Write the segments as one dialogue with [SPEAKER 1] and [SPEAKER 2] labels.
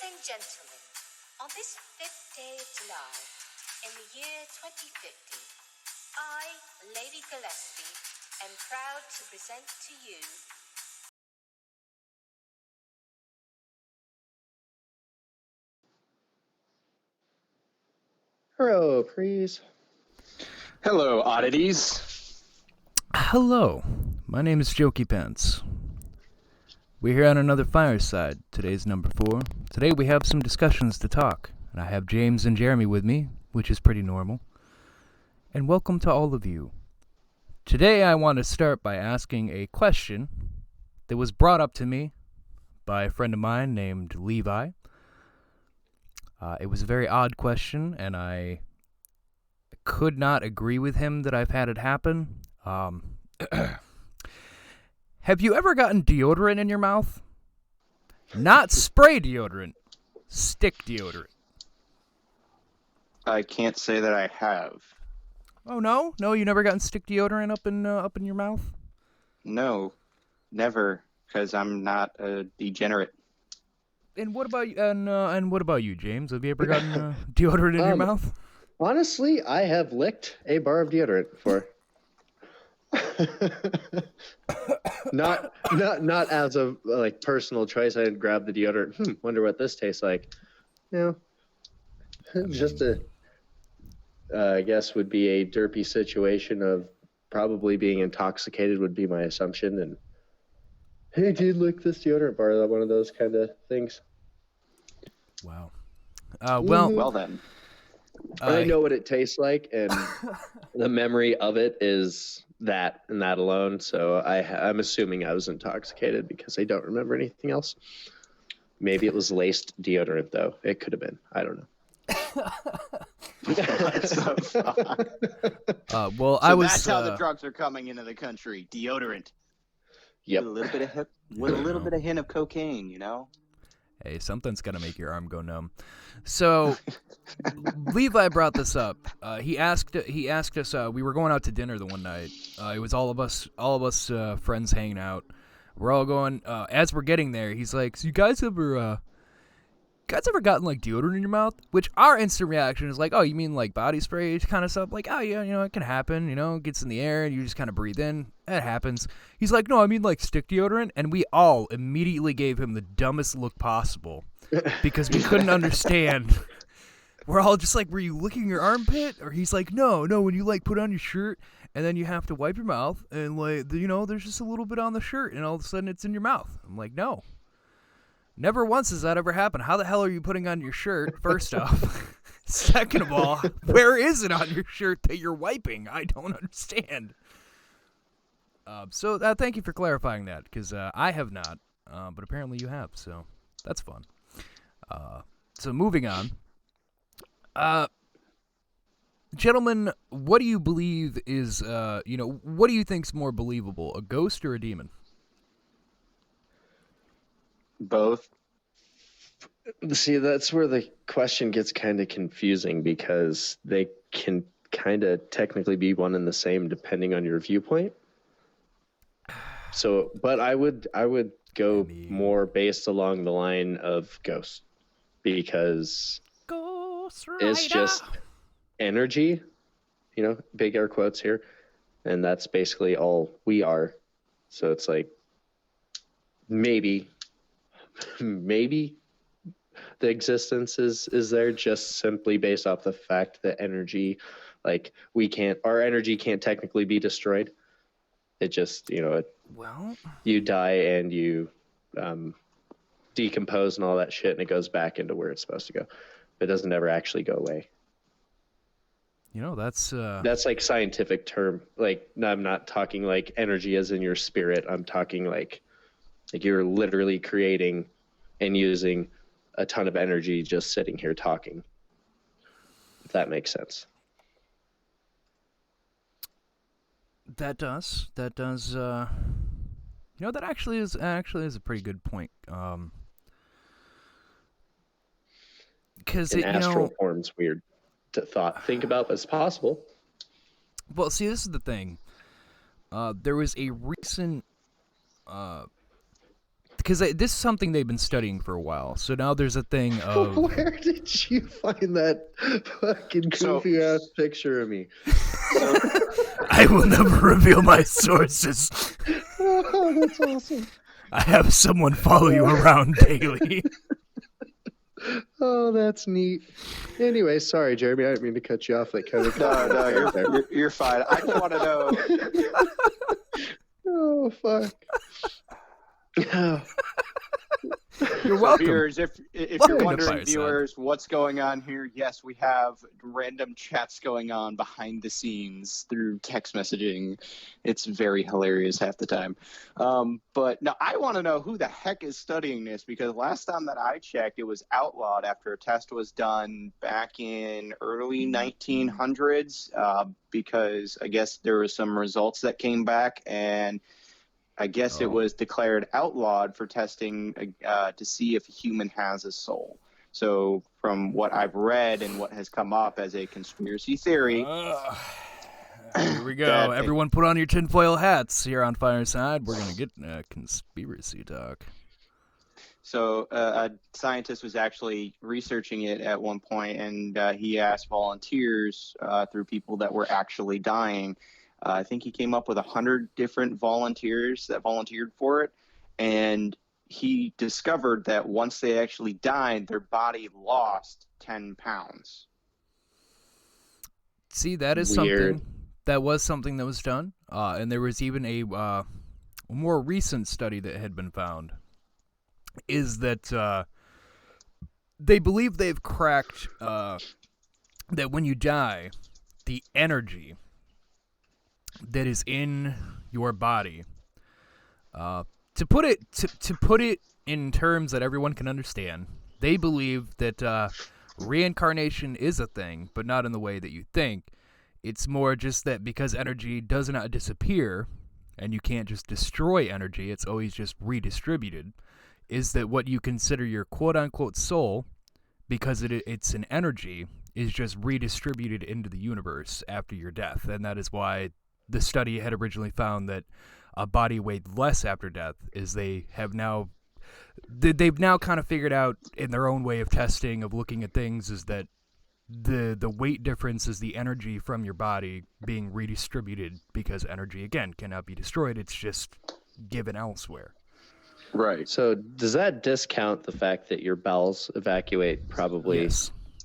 [SPEAKER 1] Ladies and gentlemen, on this 5th day of July, in the year 2050, I, Lady Gillespie, am proud to present to you
[SPEAKER 2] Hello, please.
[SPEAKER 3] Hello, oddities.
[SPEAKER 4] Hello, my name is Jokeypants. We're here on another fireside. Today's number 4. Today we have some discussions to talk, and I have James and Jeremy with me, which is pretty normal. And welcome to all of you. Today I want to start by asking a question that was brought up to me by a friend of mine named Levi. It was a very odd question, and I could not agree with him that I've had it happen. Have you ever gotten deodorant in your mouth? Not spray deodorant, stick deodorant.
[SPEAKER 3] I can't say that I have.
[SPEAKER 4] Oh no, you never gotten stick deodorant up in your mouth?
[SPEAKER 3] No, never, because I'm not a degenerate.
[SPEAKER 4] And what about you? And what about you, James? Have you ever gotten deodorant in your mouth?
[SPEAKER 2] Honestly, I have licked a bar of deodorant before. not as a personal choice. I didn't grab the deodorant. Wonder what this tastes like. Just I guess would be a derpy situation of probably being intoxicated would be my assumption. And hey, dude, lick this deodorant bar. That one of those kind of things.
[SPEAKER 4] Wow.
[SPEAKER 3] Well then.
[SPEAKER 2] I know what it tastes like, and the memory of it is that and that alone. So I'm assuming I was intoxicated because I don't remember anything else. Maybe it was laced deodorant, though. It could have been. I don't know.
[SPEAKER 3] What the fuck?
[SPEAKER 4] Well,
[SPEAKER 3] So
[SPEAKER 4] I was.
[SPEAKER 3] that's how the drugs are coming into the country. Deodorant.
[SPEAKER 2] Yep.
[SPEAKER 3] With a little bit of hint of cocaine, you know.
[SPEAKER 4] Hey, something's gotta make your arm go numb. So, Levi brought this up. He asked us. We were going out to dinner the one night. It was all of us friends hanging out. We're all going. As we're getting there, he's like, "So you guys ever gotten like deodorant in your mouth?" Which our instant reaction is like, "Oh, you mean like body spray kind of stuff?" Like, "Oh yeah, it can happen. It gets in the air and you just kind of breathe in. It happens." He's like, "No, I mean like stick deodorant," and we all immediately gave him the dumbest look possible because we couldn't understand. We're all just like, "Were you licking your armpit?" Or he's like, "No, when you like put on your shirt and then you have to wipe your mouth and like there's just a little bit on the shirt and all of a sudden it's in your mouth." I'm like, "No. Never once has that ever happened. How the hell are you putting on your shirt, first off? Second of all, where is it on your shirt that you're wiping? I don't understand." So thank you for clarifying that, because I have not, but apparently you have, so that's fun. So moving on. Gentlemen, what do you believe is, what do you think's more believable, a ghost or a demon?
[SPEAKER 3] Both.
[SPEAKER 2] See, that's where the question gets kind of confusing because they can kind of technically be one and the same depending on your viewpoint. So, but I would go more based along the line of ghost because
[SPEAKER 4] Ghost Rider.
[SPEAKER 2] it's just energy, big air quotes here, and that's basically all we are. So it's like maybe the existence is there just simply based off the fact that energy, like our energy can't technically be destroyed. It just, you die and you decompose and all that shit, and it goes back into where it's supposed to go. It doesn't ever actually go away.
[SPEAKER 4] That's
[SPEAKER 2] like scientific term. Like, no, I'm not talking like energy as in your spirit. I'm talking like you're literally creating and using a ton of energy just sitting here talking. If that makes sense.
[SPEAKER 4] That does. That actually is a pretty good point. Because
[SPEAKER 2] astral form's weird to think about, but it's possible.
[SPEAKER 4] Well, see, this is the thing. There was a recent because this is something they've been studying for a while. So now there's a thing of
[SPEAKER 2] Where did you find that fucking goofy ass picture of me?
[SPEAKER 4] I will never reveal my sources.
[SPEAKER 2] Oh, that's awesome.
[SPEAKER 4] I have someone follow you around daily.
[SPEAKER 2] Oh, that's neat. Anyway, sorry, Jeremy. I didn't mean to cut you off. Like kind of.
[SPEAKER 3] No, you're fine. I just want to know.
[SPEAKER 2] Oh, fuck.
[SPEAKER 4] You're
[SPEAKER 3] So
[SPEAKER 4] welcome.
[SPEAKER 3] viewers, if
[SPEAKER 4] Welcome
[SPEAKER 3] you're
[SPEAKER 4] to
[SPEAKER 3] wondering,
[SPEAKER 4] Fireside.
[SPEAKER 3] viewers, what's going on here? Yes, we have random chats going on behind the scenes through text messaging. It's very hilarious half the time. But no, I want to know who the heck is studying this, because last time that I checked, it was outlawed after a test was done back in early 1900s, because I guess there were some results that came back, and I guess it was declared outlawed for testing to see if a human has a soul. So from what I've read and what has come up as a conspiracy theory.
[SPEAKER 4] Here we go. Everyone put on your tinfoil hats here on Fireside. We're going to get conspiracy talk.
[SPEAKER 3] So a scientist was actually researching it at one point, and he asked volunteers through people that were actually dying. I think he came up with 100 different volunteers that volunteered for it, and he discovered that once they actually died, their body lost 10 pounds.
[SPEAKER 4] See, that is
[SPEAKER 2] Weird.
[SPEAKER 4] something. That was something that was done, and there was even a more recent study that had been found, is that they believe they've cracked that when you die, the energy that is in your body, to put it in terms that everyone can understand, they believe that reincarnation is a thing, but not in the way that you think. It's more just that because energy does not disappear, and you can't just destroy energy, it's always just redistributed, is that what you consider your quote-unquote soul, because it's an energy, is just redistributed into the universe after your death. And that is why the study had originally found that a body weighed less after death, is they've now kind of figured out in their own way of testing, of looking at things, is that the weight difference is the energy from your body being redistributed, because energy, again, cannot be destroyed. It's just given elsewhere.
[SPEAKER 3] Right.
[SPEAKER 2] So does that discount the fact that your bowels evacuate probably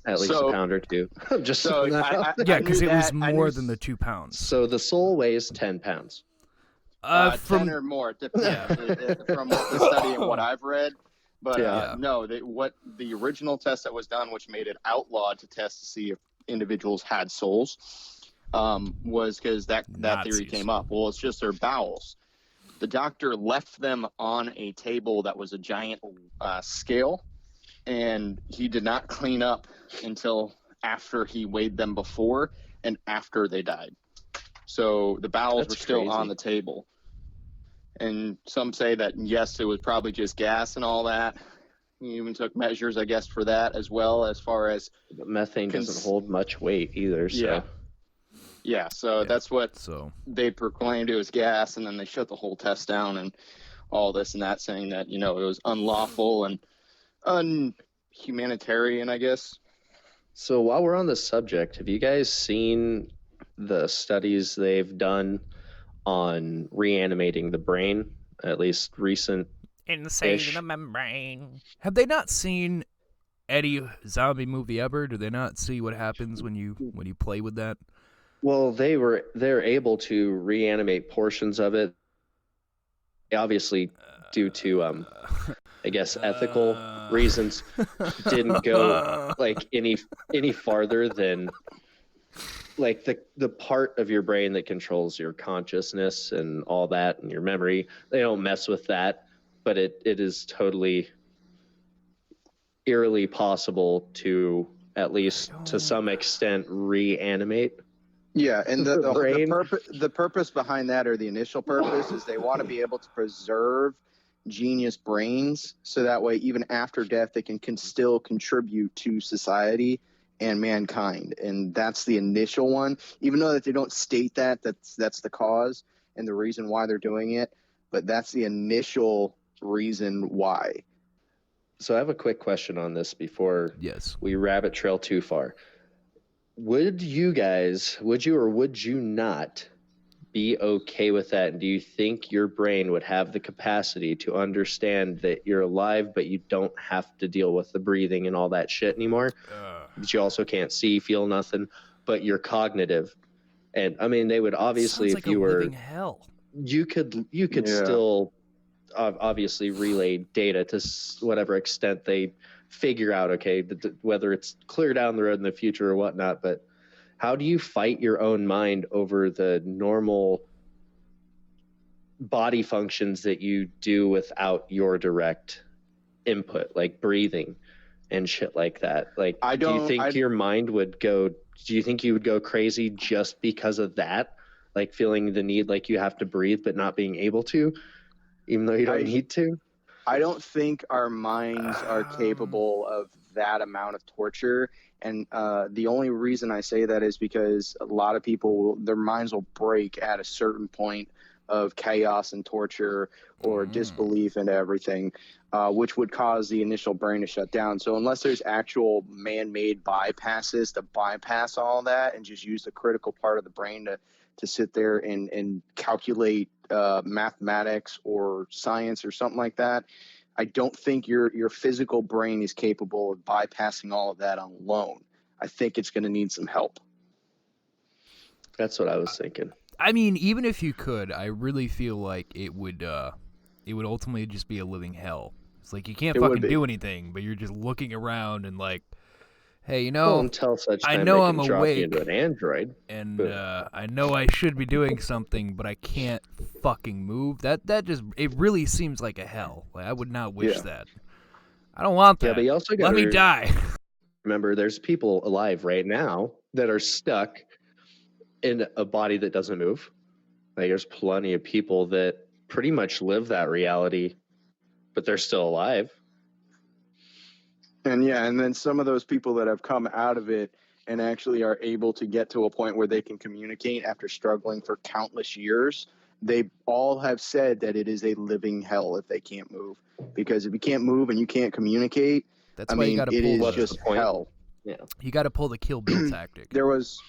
[SPEAKER 2] at least a pound or two? Just
[SPEAKER 3] so
[SPEAKER 4] yeah, because it was more than the 2 pounds.
[SPEAKER 2] So the soul weighs 10 pounds.
[SPEAKER 3] 10 or more, depends from the study and what I've read. But no, what the original test that was done, which made it outlawed to test to see if individuals had souls, was because that theory came up. Well, it's just their bowels. The doctor left them on a table that was a giant scale, and he did not clean up until after he weighed them before and after they died. So the bowels were still on the table. And some say that, yes, it was probably just gas and all that. He even took measures, I guess, for that as well, as far as...
[SPEAKER 2] But methane doesn't hold much weight either, so...
[SPEAKER 3] Yeah, so that's what they proclaimed it was gas, and then they shut the whole test down and all this and that, saying that, it was unlawful and unhumanitarian, I guess.
[SPEAKER 2] So while we're on the subject, have you guys seen the studies they've done on reanimating the brain, at least recent?
[SPEAKER 4] Inside the membrane. Have they not seen any zombie movie ever? Do they not see what happens when you play with that?
[SPEAKER 2] Well, they're able to reanimate portions of it. Obviously, due to I guess ethical reasons, didn't go like any farther than like the part of your brain that controls your consciousness and all that and your memory. They don't mess with that, but it is totally eerily possible to, at least to some extent, reanimate.
[SPEAKER 3] Yeah, and the purpose behind that, or the initial purpose, is they want to be able to preserve genius brains, so that way even after death they can still contribute to society and mankind. And that's the initial one, even though that they don't state that's the cause and the reason why they're doing it, but that's the initial reason why.
[SPEAKER 2] So I have a quick question on this before we rabbit trail too far. Would you or would you not be okay with that? And do you think your brain would have the capacity to understand that you're alive, but you don't have to deal with the breathing and all that shit anymore? But you also can't see, feel nothing, but you're cognitive. And I mean, they would obviously,
[SPEAKER 4] if you were living hell,
[SPEAKER 2] you could still obviously relay data to whatever extent they figure out, okay, whether it's clear down the road in the future or whatnot. But how do you fight your own mind over the normal body functions that you do without your direct input, like breathing and shit like that? Like, do you think your mind would go, do you think you would go crazy just because of that? Like feeling the need, like you have to breathe, but not being able to, even though you don't need to?
[SPEAKER 3] I don't think our minds are capable of that amount of torture. And the only reason I say that is because a lot of people, their minds will break at a certain point of chaos and torture or disbelief and everything, which would cause the initial brain to shut down. So unless there's actual man-made bypasses to bypass all that and just use the critical part of the brain to sit there and calculate mathematics or science or something like that, I don't think your physical brain is capable of bypassing all of that alone. I think it's going to need some help.
[SPEAKER 2] That's what I was thinking.
[SPEAKER 4] I mean, even if you could, I really feel like it would ultimately just be a living hell. It's like you can't fucking do anything, but you're just looking around and like, hey, you know,
[SPEAKER 2] until such time
[SPEAKER 4] I know
[SPEAKER 2] they
[SPEAKER 4] I'm
[SPEAKER 2] can drop
[SPEAKER 4] awake,
[SPEAKER 2] you into an android,
[SPEAKER 4] and I know I should be doing something, but I can't fucking move. That just, it really seems like a hell. Like, I would not wish that. I don't want that.
[SPEAKER 2] Yeah, but you also
[SPEAKER 4] let me die.
[SPEAKER 2] Remember, there's people alive right now that are stuck in a body that doesn't move. Like, there's plenty of people that pretty much live that reality, but they're still alive.
[SPEAKER 3] And and then some of those people that have come out of it and actually are able to get to a point where they can communicate after struggling for countless years, they all have said that it is a living hell if they can't move. Because if you can't move and you can't communicate,
[SPEAKER 4] that's why you got to pull.
[SPEAKER 3] It is just hell.
[SPEAKER 2] Yeah,
[SPEAKER 4] you got to pull the Kill Bill tactic.
[SPEAKER 3] There was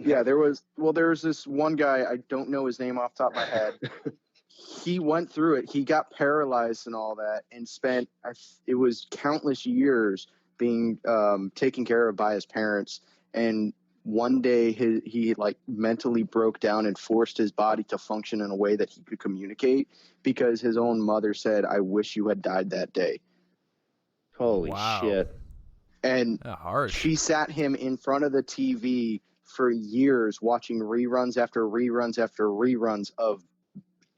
[SPEAKER 3] this one guy, I don't know his name off the top of my head. He went through it. He got paralyzed and all that, and spent it was countless years being taken care of by his parents. And one day he like mentally broke down and forced his body to function in a way that he could communicate, because his own mother said, "I wish you had died that day."
[SPEAKER 2] Holy shit.
[SPEAKER 3] And she sat him in front of the TV for years watching reruns after reruns after reruns of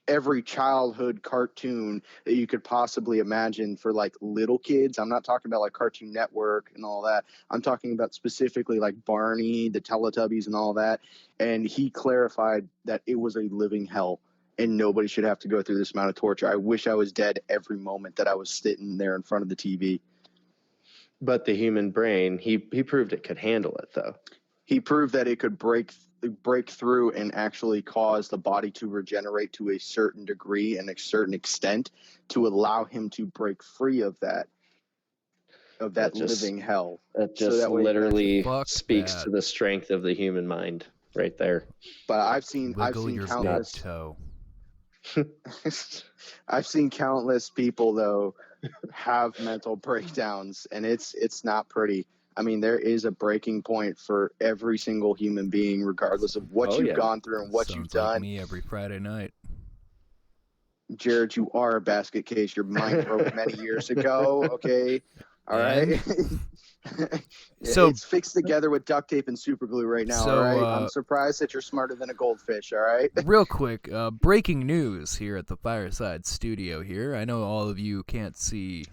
[SPEAKER 3] every childhood cartoon that you could possibly imagine for like little kids. I'm not talking about like Cartoon Network and all that. I'm talking about specifically like Barney, the Teletubbies and all that. And he clarified that it was a living hell and nobody should have to go through this amount of torture. I wish I was dead every moment that I was sitting there in front of the TV.
[SPEAKER 2] But the human brain, he proved it could handle it, though.
[SPEAKER 3] He proved that it could break through and actually cause the body to regenerate to a certain degree and a certain extent to allow him to break free of that living hell.
[SPEAKER 2] That just literally speaks to the strength of the human mind right there.
[SPEAKER 3] But I've seen countless I've seen countless people though have mental breakdowns, and it's not pretty. I mean, there is a breaking point for every single human being, regardless of what you've gone through and what you've done.
[SPEAKER 4] Like me every Friday night.
[SPEAKER 3] Jared, you are a basket case. Your mind broke many years ago. Okay, all right.
[SPEAKER 4] So
[SPEAKER 3] it's fixed together with duct tape and super glue right now.
[SPEAKER 4] So,
[SPEAKER 3] all right, I'm surprised that you're smarter than a goldfish. All right.
[SPEAKER 4] Real quick, breaking news here at the Fireside Studio. Here, I know all of you can't see,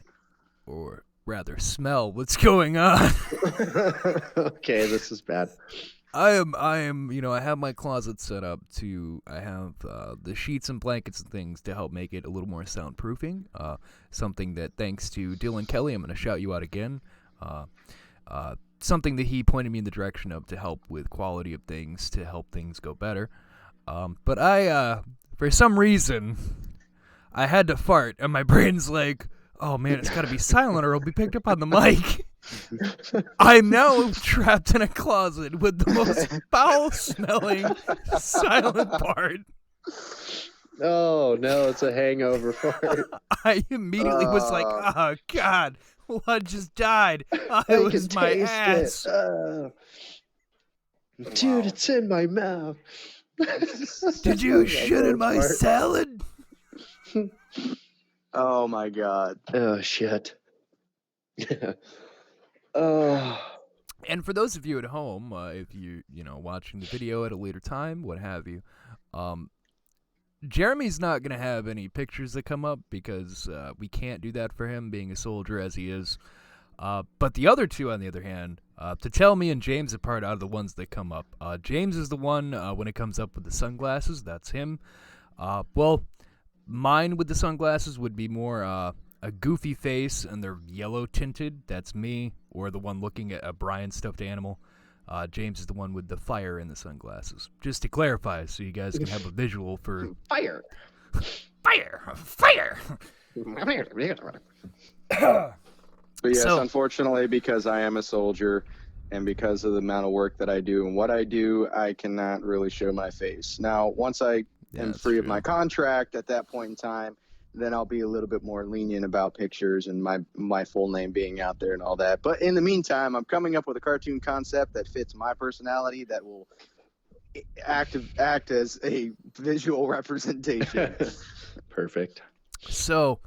[SPEAKER 4] or rather smell what's going on.
[SPEAKER 2] Okay, this is bad.
[SPEAKER 4] I am, I have my closet set up I have the sheets and blankets and things to help make it a little more soundproofing. Something that, thanks to Dylan Kelly, I'm going to shout you out again. Something that he pointed me in the direction of to help with quality of things, to help things go better. But I, for some reason, I had to fart, and my brain's like, oh man, it's got to be silent or it'll be picked up on the mic. I'm now trapped in a closet with the most foul-smelling silent fart.
[SPEAKER 2] Oh no, it's a hangover fart.
[SPEAKER 4] I immediately was like, oh God, what just died? Oh,
[SPEAKER 2] I
[SPEAKER 4] it was
[SPEAKER 2] can
[SPEAKER 4] my
[SPEAKER 2] taste
[SPEAKER 4] ass.
[SPEAKER 2] it. Dude, it's in my mouth.
[SPEAKER 4] Did you shit in my salad?
[SPEAKER 3] Oh my God.
[SPEAKER 2] Oh shit. Oh.
[SPEAKER 4] And for those of you at home, if you watching the video at a later time, what have you, Jeremy's not gonna have any pictures that come up because we can't do that for him, being a soldier as he is. But the other two, on the other hand, to tell me and James apart out of the ones that come up, James is the one when it comes up with the sunglasses. That's him. Well, mine with the sunglasses would be more a goofy face and they're yellow tinted. That's me. Or the one looking at a Brian stuffed animal. James is the one with the fire in the sunglasses. Just to clarify, so you guys can have a visual for
[SPEAKER 2] Fire.
[SPEAKER 4] Fire.
[SPEAKER 3] But yes,
[SPEAKER 4] So-
[SPEAKER 3] unfortunately, because I am a soldier and because of the amount of work that I do and what I do, I cannot really show my face. Now, once I am
[SPEAKER 4] that's
[SPEAKER 3] free of
[SPEAKER 4] true.
[SPEAKER 3] my contract at that point in time, then I'll be a little bit more lenient about pictures and my full name being out there and all that. But in the meantime, I'm coming up with a cartoon concept that fits my personality that will act as a visual representation.
[SPEAKER 2] Perfect.
[SPEAKER 4] So,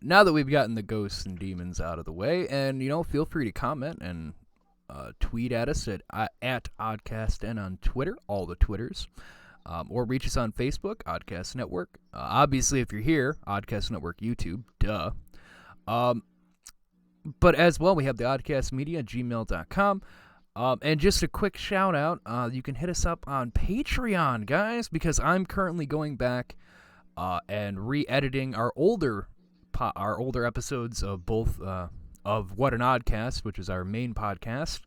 [SPEAKER 4] now that we've gotten the ghosts and demons out of the way, and feel free to comment and tweet at us at OddcastN on Twitter, all the Twitters, or reach us on Facebook, Oddcast Network. Obviously, if you're here, Oddcast Network YouTube, duh. But as well, we have the Oddcast Media at gmail.com. And just a quick shout out, you can hit us up on Patreon, guys, because I'm currently going back and re-editing our older episodes of both of What an Oddcast, which is our main podcast.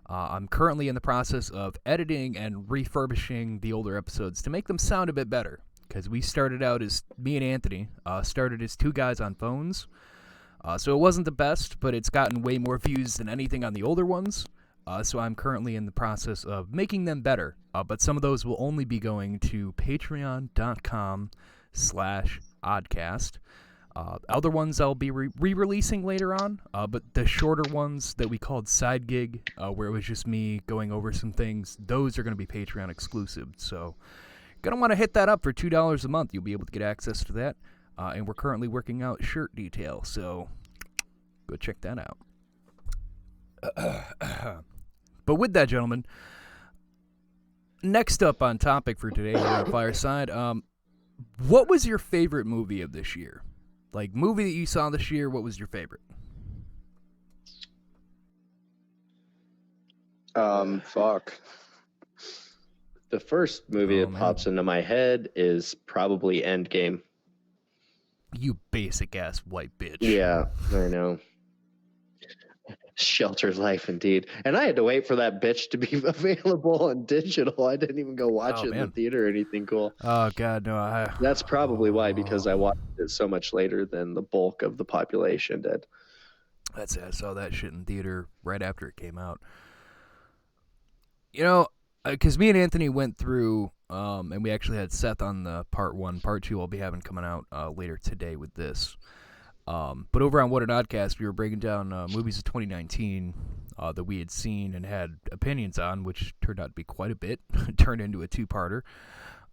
[SPEAKER 4] I'm currently in the process of editing and refurbishing the older episodes to make them sound a bit better, because we started out as, me and Anthony, started as two guys on phones. So it wasn't the best, but it's gotten way more views than anything on the older ones. So I'm currently in the process of making them better. But some of those will only be going to patreon.com/oddcast. Other ones I'll be re-releasing later on, but the shorter ones that we called Side Gig, where it was just me going over some things, those are going to be Patreon exclusive. So you're going to want to hit that up for $2 a month. You'll be able to get access to that. And we're currently working out shirt detail, so go check that out. But with that, gentlemen, next up on topic for today here on Fireside, what was your favorite movie of this year? Like, movie that you saw this year, what was your favorite?
[SPEAKER 3] Fuck.
[SPEAKER 2] The first movie that pops into my head is probably Endgame.
[SPEAKER 4] You basic-ass white bitch.
[SPEAKER 2] Yeah, I know. Sheltered life, indeed. And I had to wait for that bitch to be available on digital. I didn't even go watch it in the theater or anything cool.
[SPEAKER 4] Oh, God, no.
[SPEAKER 2] That's probably why, because I watched it so much later than the bulk of the population did.
[SPEAKER 4] That's it. I saw that shit in theater right after it came out. You know, because me and Anthony went through, and we actually had Seth on the part 1. Part 2 I'll be having coming out later today with this. But over on What an Oddcast, we were breaking down movies of 2019 that we had seen and had opinions on, which turned out to be quite a bit. Turned into a 2-parter.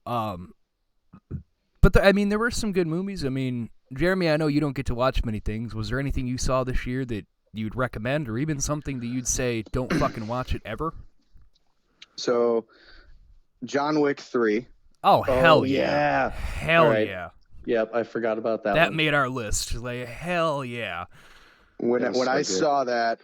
[SPEAKER 4] But there were some good movies. I mean, Jeremy, I know you don't get to watch many things. Was there anything you saw this year that you'd recommend, or even something that you'd say, don't fucking watch it ever?
[SPEAKER 3] So, John Wick 3.
[SPEAKER 4] Oh, hell
[SPEAKER 2] yeah.
[SPEAKER 4] Hell
[SPEAKER 2] right.
[SPEAKER 4] yeah.
[SPEAKER 2] Yep, I forgot about that.
[SPEAKER 4] That
[SPEAKER 2] one.
[SPEAKER 4] made our list. Like, hell yeah.
[SPEAKER 3] When I saw that,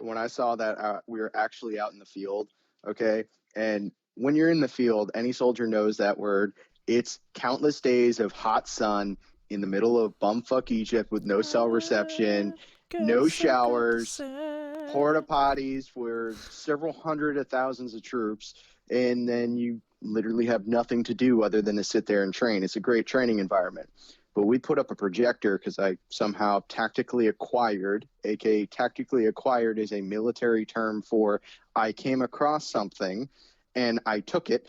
[SPEAKER 3] we were actually out in the field, okay? And when you're in the field, any soldier knows that word. It's countless days of hot sun in the middle of bumfuck Egypt with no cell reception, no showers, porta potties for several hundred of thousands of troops, and then you literally have nothing to do other than to sit there and train. It's a great training environment. but we put up a projector because I somehow tactically acquired, aka tactically acquired is a military term for I came across something and I took it.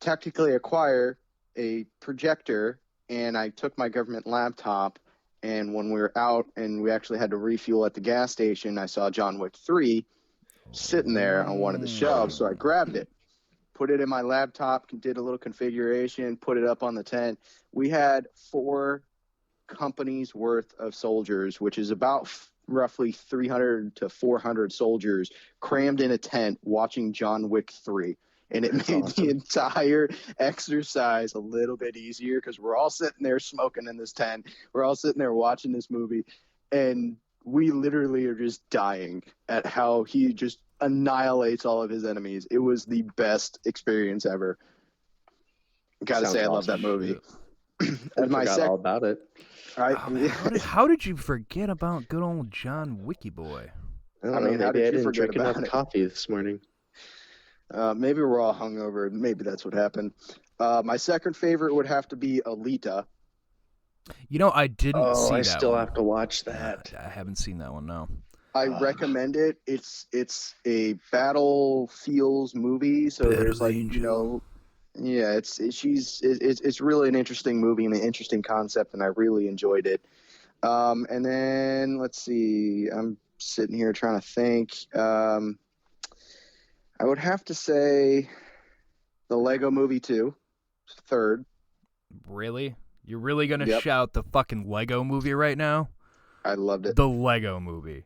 [SPEAKER 3] Tactically acquire a projector, and I took my government laptop, and when we were out and we actually had to refuel at the gas station, I saw John Wick 3 sitting there on one of the shelves, so I grabbed it, put it in my laptop, did a little configuration, put it up on the tent. We had 4 companies worth of soldiers, which is about roughly 300 to 400 soldiers crammed in a tent watching John Wick 3. And it made the entire exercise a little bit easier because we're all sitting there smoking in this tent. We're all sitting there watching this movie. And we literally are just dying at how he just annihilates all of his enemies. It was the best experience ever. Gotta say, I love that movie.
[SPEAKER 2] I forgot all about it.
[SPEAKER 4] How did you forget about good old John Wicky Boy?
[SPEAKER 3] I mean, how did you forget
[SPEAKER 2] drink enough coffee this morning?
[SPEAKER 3] Maybe we're all hungover. Maybe that's what happened. My second favorite would have to be Alita.
[SPEAKER 4] You know, I didn't see that.
[SPEAKER 2] I still have to watch that.
[SPEAKER 4] I haven't seen that one, no.
[SPEAKER 3] I recommend it. It's a battle feels movie, so there's like, you know, yeah, it's really an interesting movie and an interesting concept, and I really enjoyed it. And then let's see, I'm sitting here trying to think. I would have to say the Lego Movie 2, third.
[SPEAKER 4] Really? You're really going to shout the fucking Lego Movie right now?
[SPEAKER 3] I loved it.
[SPEAKER 4] The Lego Movie.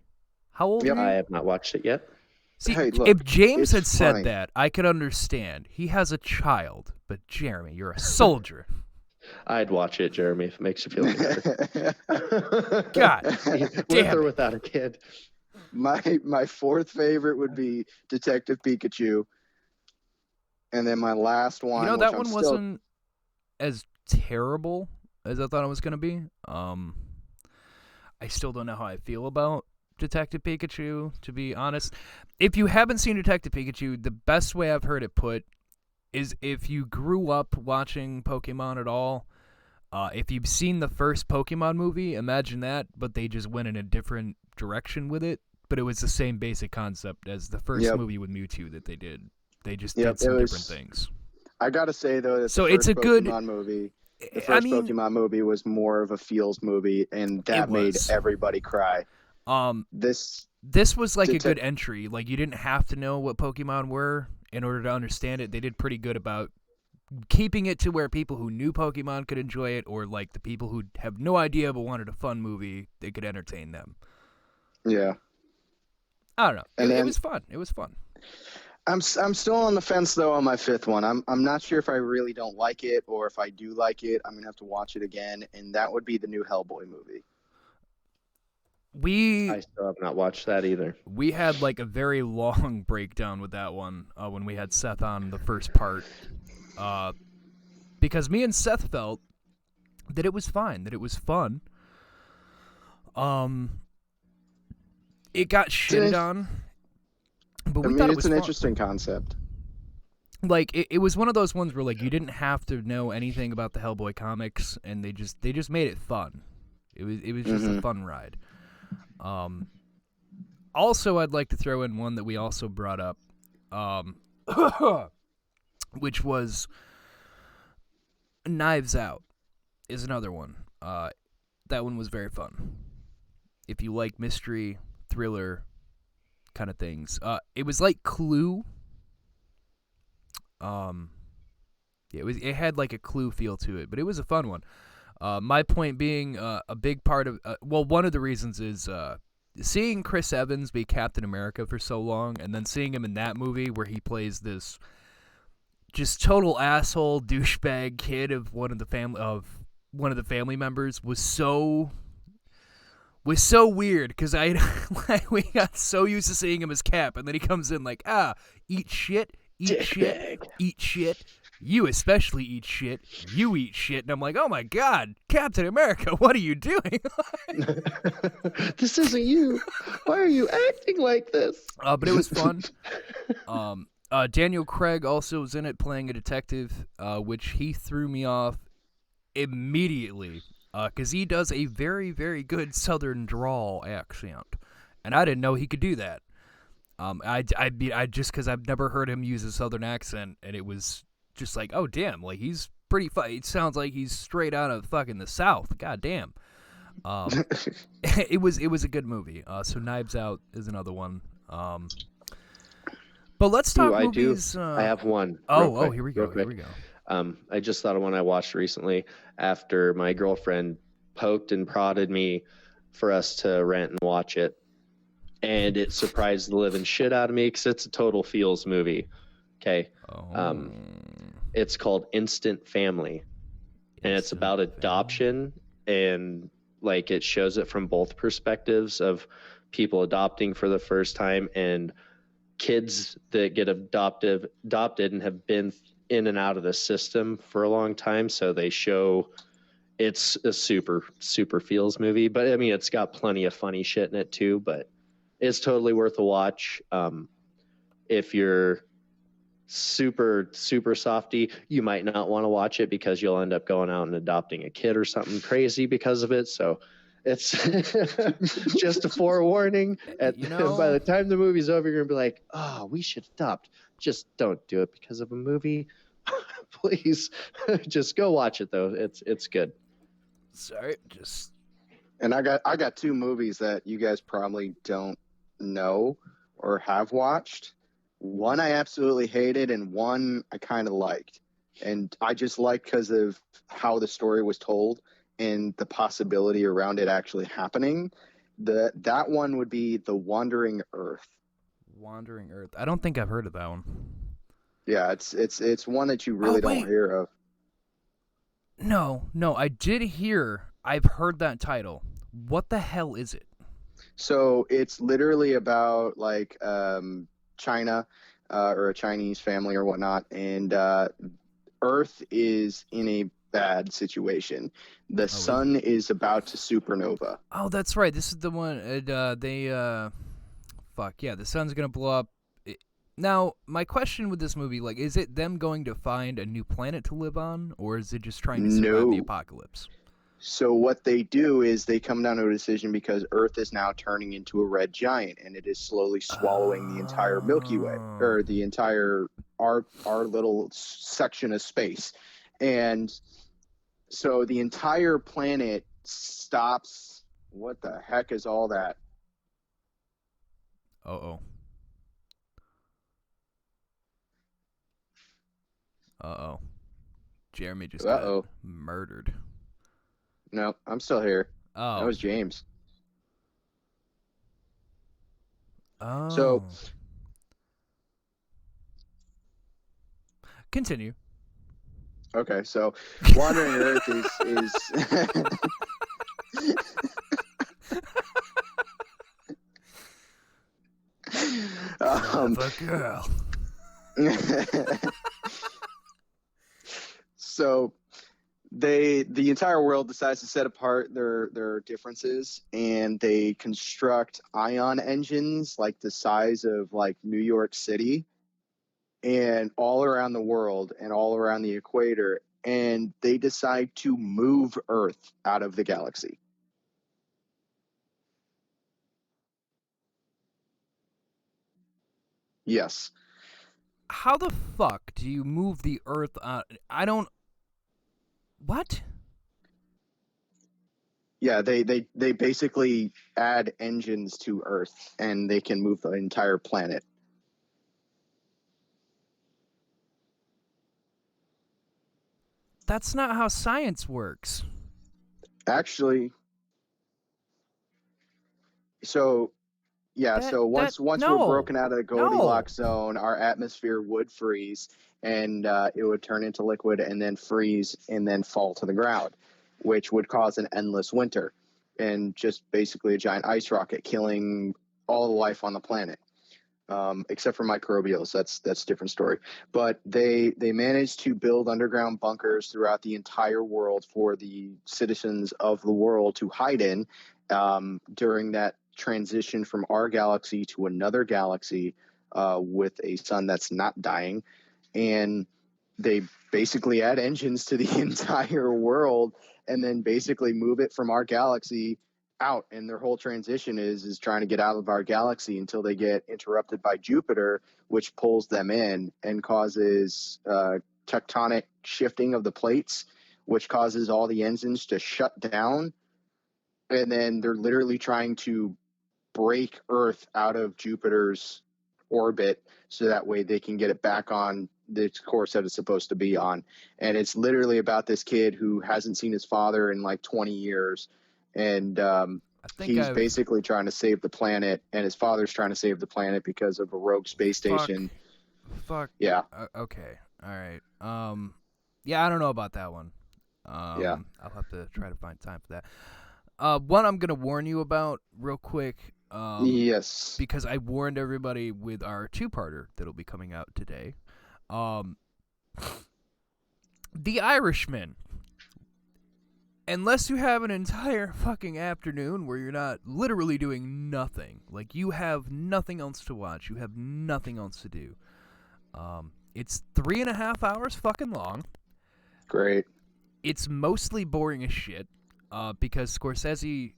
[SPEAKER 4] How old are you?
[SPEAKER 2] I have not watched it yet.
[SPEAKER 4] See,
[SPEAKER 3] hey, look,
[SPEAKER 4] if James had said
[SPEAKER 3] funny.
[SPEAKER 4] that, I could understand. He has a child, but Jeremy, you're a soldier.
[SPEAKER 2] I'd watch it, Jeremy, if it makes you feel better.
[SPEAKER 4] God
[SPEAKER 2] With or without a kid.
[SPEAKER 3] My fourth favorite would be Detective Pikachu. And then my last one.
[SPEAKER 4] You know, that one wasn't as terrible as I thought it was going to be. I still don't know how I feel about Detective Pikachu, to be honest. If you haven't seen Detective Pikachu, the best way I've heard it put is if you grew up watching Pokemon at all, if you've seen the first Pokemon movie, imagine that, but they just went in a different direction with it. But it was the same basic concept as the first movie with Mewtwo that they did. They just did some different things.
[SPEAKER 3] I gotta say though, that
[SPEAKER 4] so
[SPEAKER 3] the
[SPEAKER 4] it's
[SPEAKER 3] first
[SPEAKER 4] a good
[SPEAKER 3] Pokemon movie. The first Pokemon movie was more of a feels movie, and that made everybody cry. This
[SPEAKER 4] was like a good entry. Like, you didn't have to know what Pokemon were in order to understand it. They did pretty good about keeping it to where people who knew Pokemon could enjoy it, or like the people who have no idea but wanted a fun movie, they could entertain them.
[SPEAKER 3] Yeah.
[SPEAKER 4] I don't know. It was fun. It was fun.
[SPEAKER 3] I'm still on the fence though on my fifth one. I'm not sure if I really don't like it or if I do like it. I'm gonna have to watch it again, and that would be the new Hellboy movie.
[SPEAKER 2] I still have not watched that either.
[SPEAKER 4] We had like a very long breakdown with that one when we had Seth on the first part, because me and Seth felt that it was fine, that it was fun. It got shitted on, but we thought it was
[SPEAKER 3] an
[SPEAKER 4] fun.
[SPEAKER 3] Interesting concept.
[SPEAKER 4] Like, it was one of those ones where like you didn't have to know anything about the Hellboy comics, and they just made it fun. It was just a fun ride. Also, I'd like to throw in one that we also brought up, which was Knives Out is another one. That one was very fun. If you like mystery, thriller kind of things. It was like Clue. It had like a Clue feel to it, but it was a fun one. My point being, a big part of one of the reasons is seeing Chris Evans be Captain America for so long, and then seeing him in that movie where he plays this just total asshole douchebag kid of one of the family members was so weird, because we got so used to seeing him as Cap, and then he comes in like, eat shit, eat shit, eat shit. You especially eat shit. You eat shit. And I'm like, oh my God, Captain America, what are you doing?
[SPEAKER 2] This isn't you. Why are you acting like this?
[SPEAKER 4] But it was fun. Daniel Craig also was in it playing a detective, which he threw me off immediately, because he does a very, very good Southern drawl accent, and I didn't know he could do that. I just because I've never heard him use a Southern accent, and it was just like, oh damn, like he's pretty. It sounds like he's straight out of fucking the South. God damn. It was a good movie. So Knives Out is another one. But let's talk movies.
[SPEAKER 2] I have one.
[SPEAKER 4] Oh, here we go.
[SPEAKER 2] I just thought of one I watched recently after my girlfriend poked and prodded me for us to rent and watch it. And it surprised the living shit out of me because it's a total feels movie. Okay. It's called Instant Family. And it's about adoption, and like it shows it from both perspectives of people adopting for the first time and kids that get adopted and have been in and out of the system for a long time. So they show it's a super feels movie, but I mean, it's got plenty of funny shit in it too, but it's totally worth a watch. If you're super softy, you might not want to watch it because you'll end up going out and adopting a kid or something crazy because of it. So it's just a forewarning. By the time the movie's over, you're gonna be like, oh, we should adopt. Just don't do it because of a movie. Please just go watch it though. It's good.
[SPEAKER 4] Sorry,
[SPEAKER 3] And I got two movies that you guys probably don't know or have watched. One I absolutely hated, and one I kind of liked. And I just liked because of how the story was told and the possibility around it actually happening. That one would be The Wandering Earth. Wandering
[SPEAKER 4] Earth. I don't think I've heard of that one.
[SPEAKER 3] Yeah, it's one that you really don't hear of.
[SPEAKER 4] No, I did hear. I've heard that title. What the hell is it?
[SPEAKER 3] So it's literally about like China or a Chinese family or whatnot, and Earth is in a bad situation. The sun is about to supernova.
[SPEAKER 4] Oh, that's right. This is the one. The sun's gonna blow up. Now, my question with this movie, like, is it them going to find a new planet to live on, or is it just trying to survive the apocalypse?
[SPEAKER 3] So what they do is they come down to a decision because Earth is now turning into a red giant, and it is slowly swallowing the entire Milky Way, or the entire our little section of space. And so the entire planet stops. What the heck is all that?
[SPEAKER 4] Uh-oh. Jeremy just got murdered.
[SPEAKER 3] No, I'm still here.
[SPEAKER 4] Oh.
[SPEAKER 3] That was James.
[SPEAKER 4] Oh.
[SPEAKER 3] So
[SPEAKER 4] continue.
[SPEAKER 3] Okay, so Wandering Earth is
[SPEAKER 4] a girl.
[SPEAKER 3] So the entire world decides to set apart their differences, and they construct ion engines like the size of like New York City, and all around the world and all around the equator, and they decide to move Earth out of the galaxy. Yes.
[SPEAKER 4] How the fuck do you move the Earth out? I don't... What?
[SPEAKER 3] Yeah, they basically add engines to Earth, and they can move the entire planet.
[SPEAKER 4] That's not how science works.
[SPEAKER 3] Actually, so once we're broken out of the Goldilocks zone, our atmosphere would freeze, and it would turn into liquid and then freeze and then fall to the ground, which would cause an endless winter and just basically a giant ice rocket killing all the life on the planet, except for microbials. That's a different story. But they managed to build underground bunkers throughout the entire world for the citizens of the world to hide in during that transition from our galaxy to another galaxy with a sun that's not dying. And they basically add engines to the entire world and then basically move it from our galaxy out. And their whole transition is trying to get out of our galaxy until they get interrupted by Jupiter, which pulls them in and causes tectonic shifting of the plates, which causes all the engines to shut down. And then they're literally trying to break Earth out of Jupiter's orbit so that way they can get it back on the course that it's supposed to be on. And it's literally about this kid who hasn't seen his father in like 20 years. And he's basically trying to save the planet, and his father's trying to save the planet because of a rogue space station.
[SPEAKER 4] Fuck.
[SPEAKER 3] Yeah.
[SPEAKER 4] Okay. All right. Yeah, I don't know about that one.
[SPEAKER 3] Yeah.
[SPEAKER 4] I'll have to try to find time for that. One I'm going to warn you about real quick.
[SPEAKER 3] Yes.
[SPEAKER 4] Because I warned everybody with our two-parter that'll be coming out today. The Irishman. Unless you have an entire fucking afternoon where you're not literally doing nothing, like you have nothing else to watch, you have nothing else to do. It's 3.5 hours fucking long.
[SPEAKER 3] Great.
[SPEAKER 4] It's mostly boring as shit, because Scorsese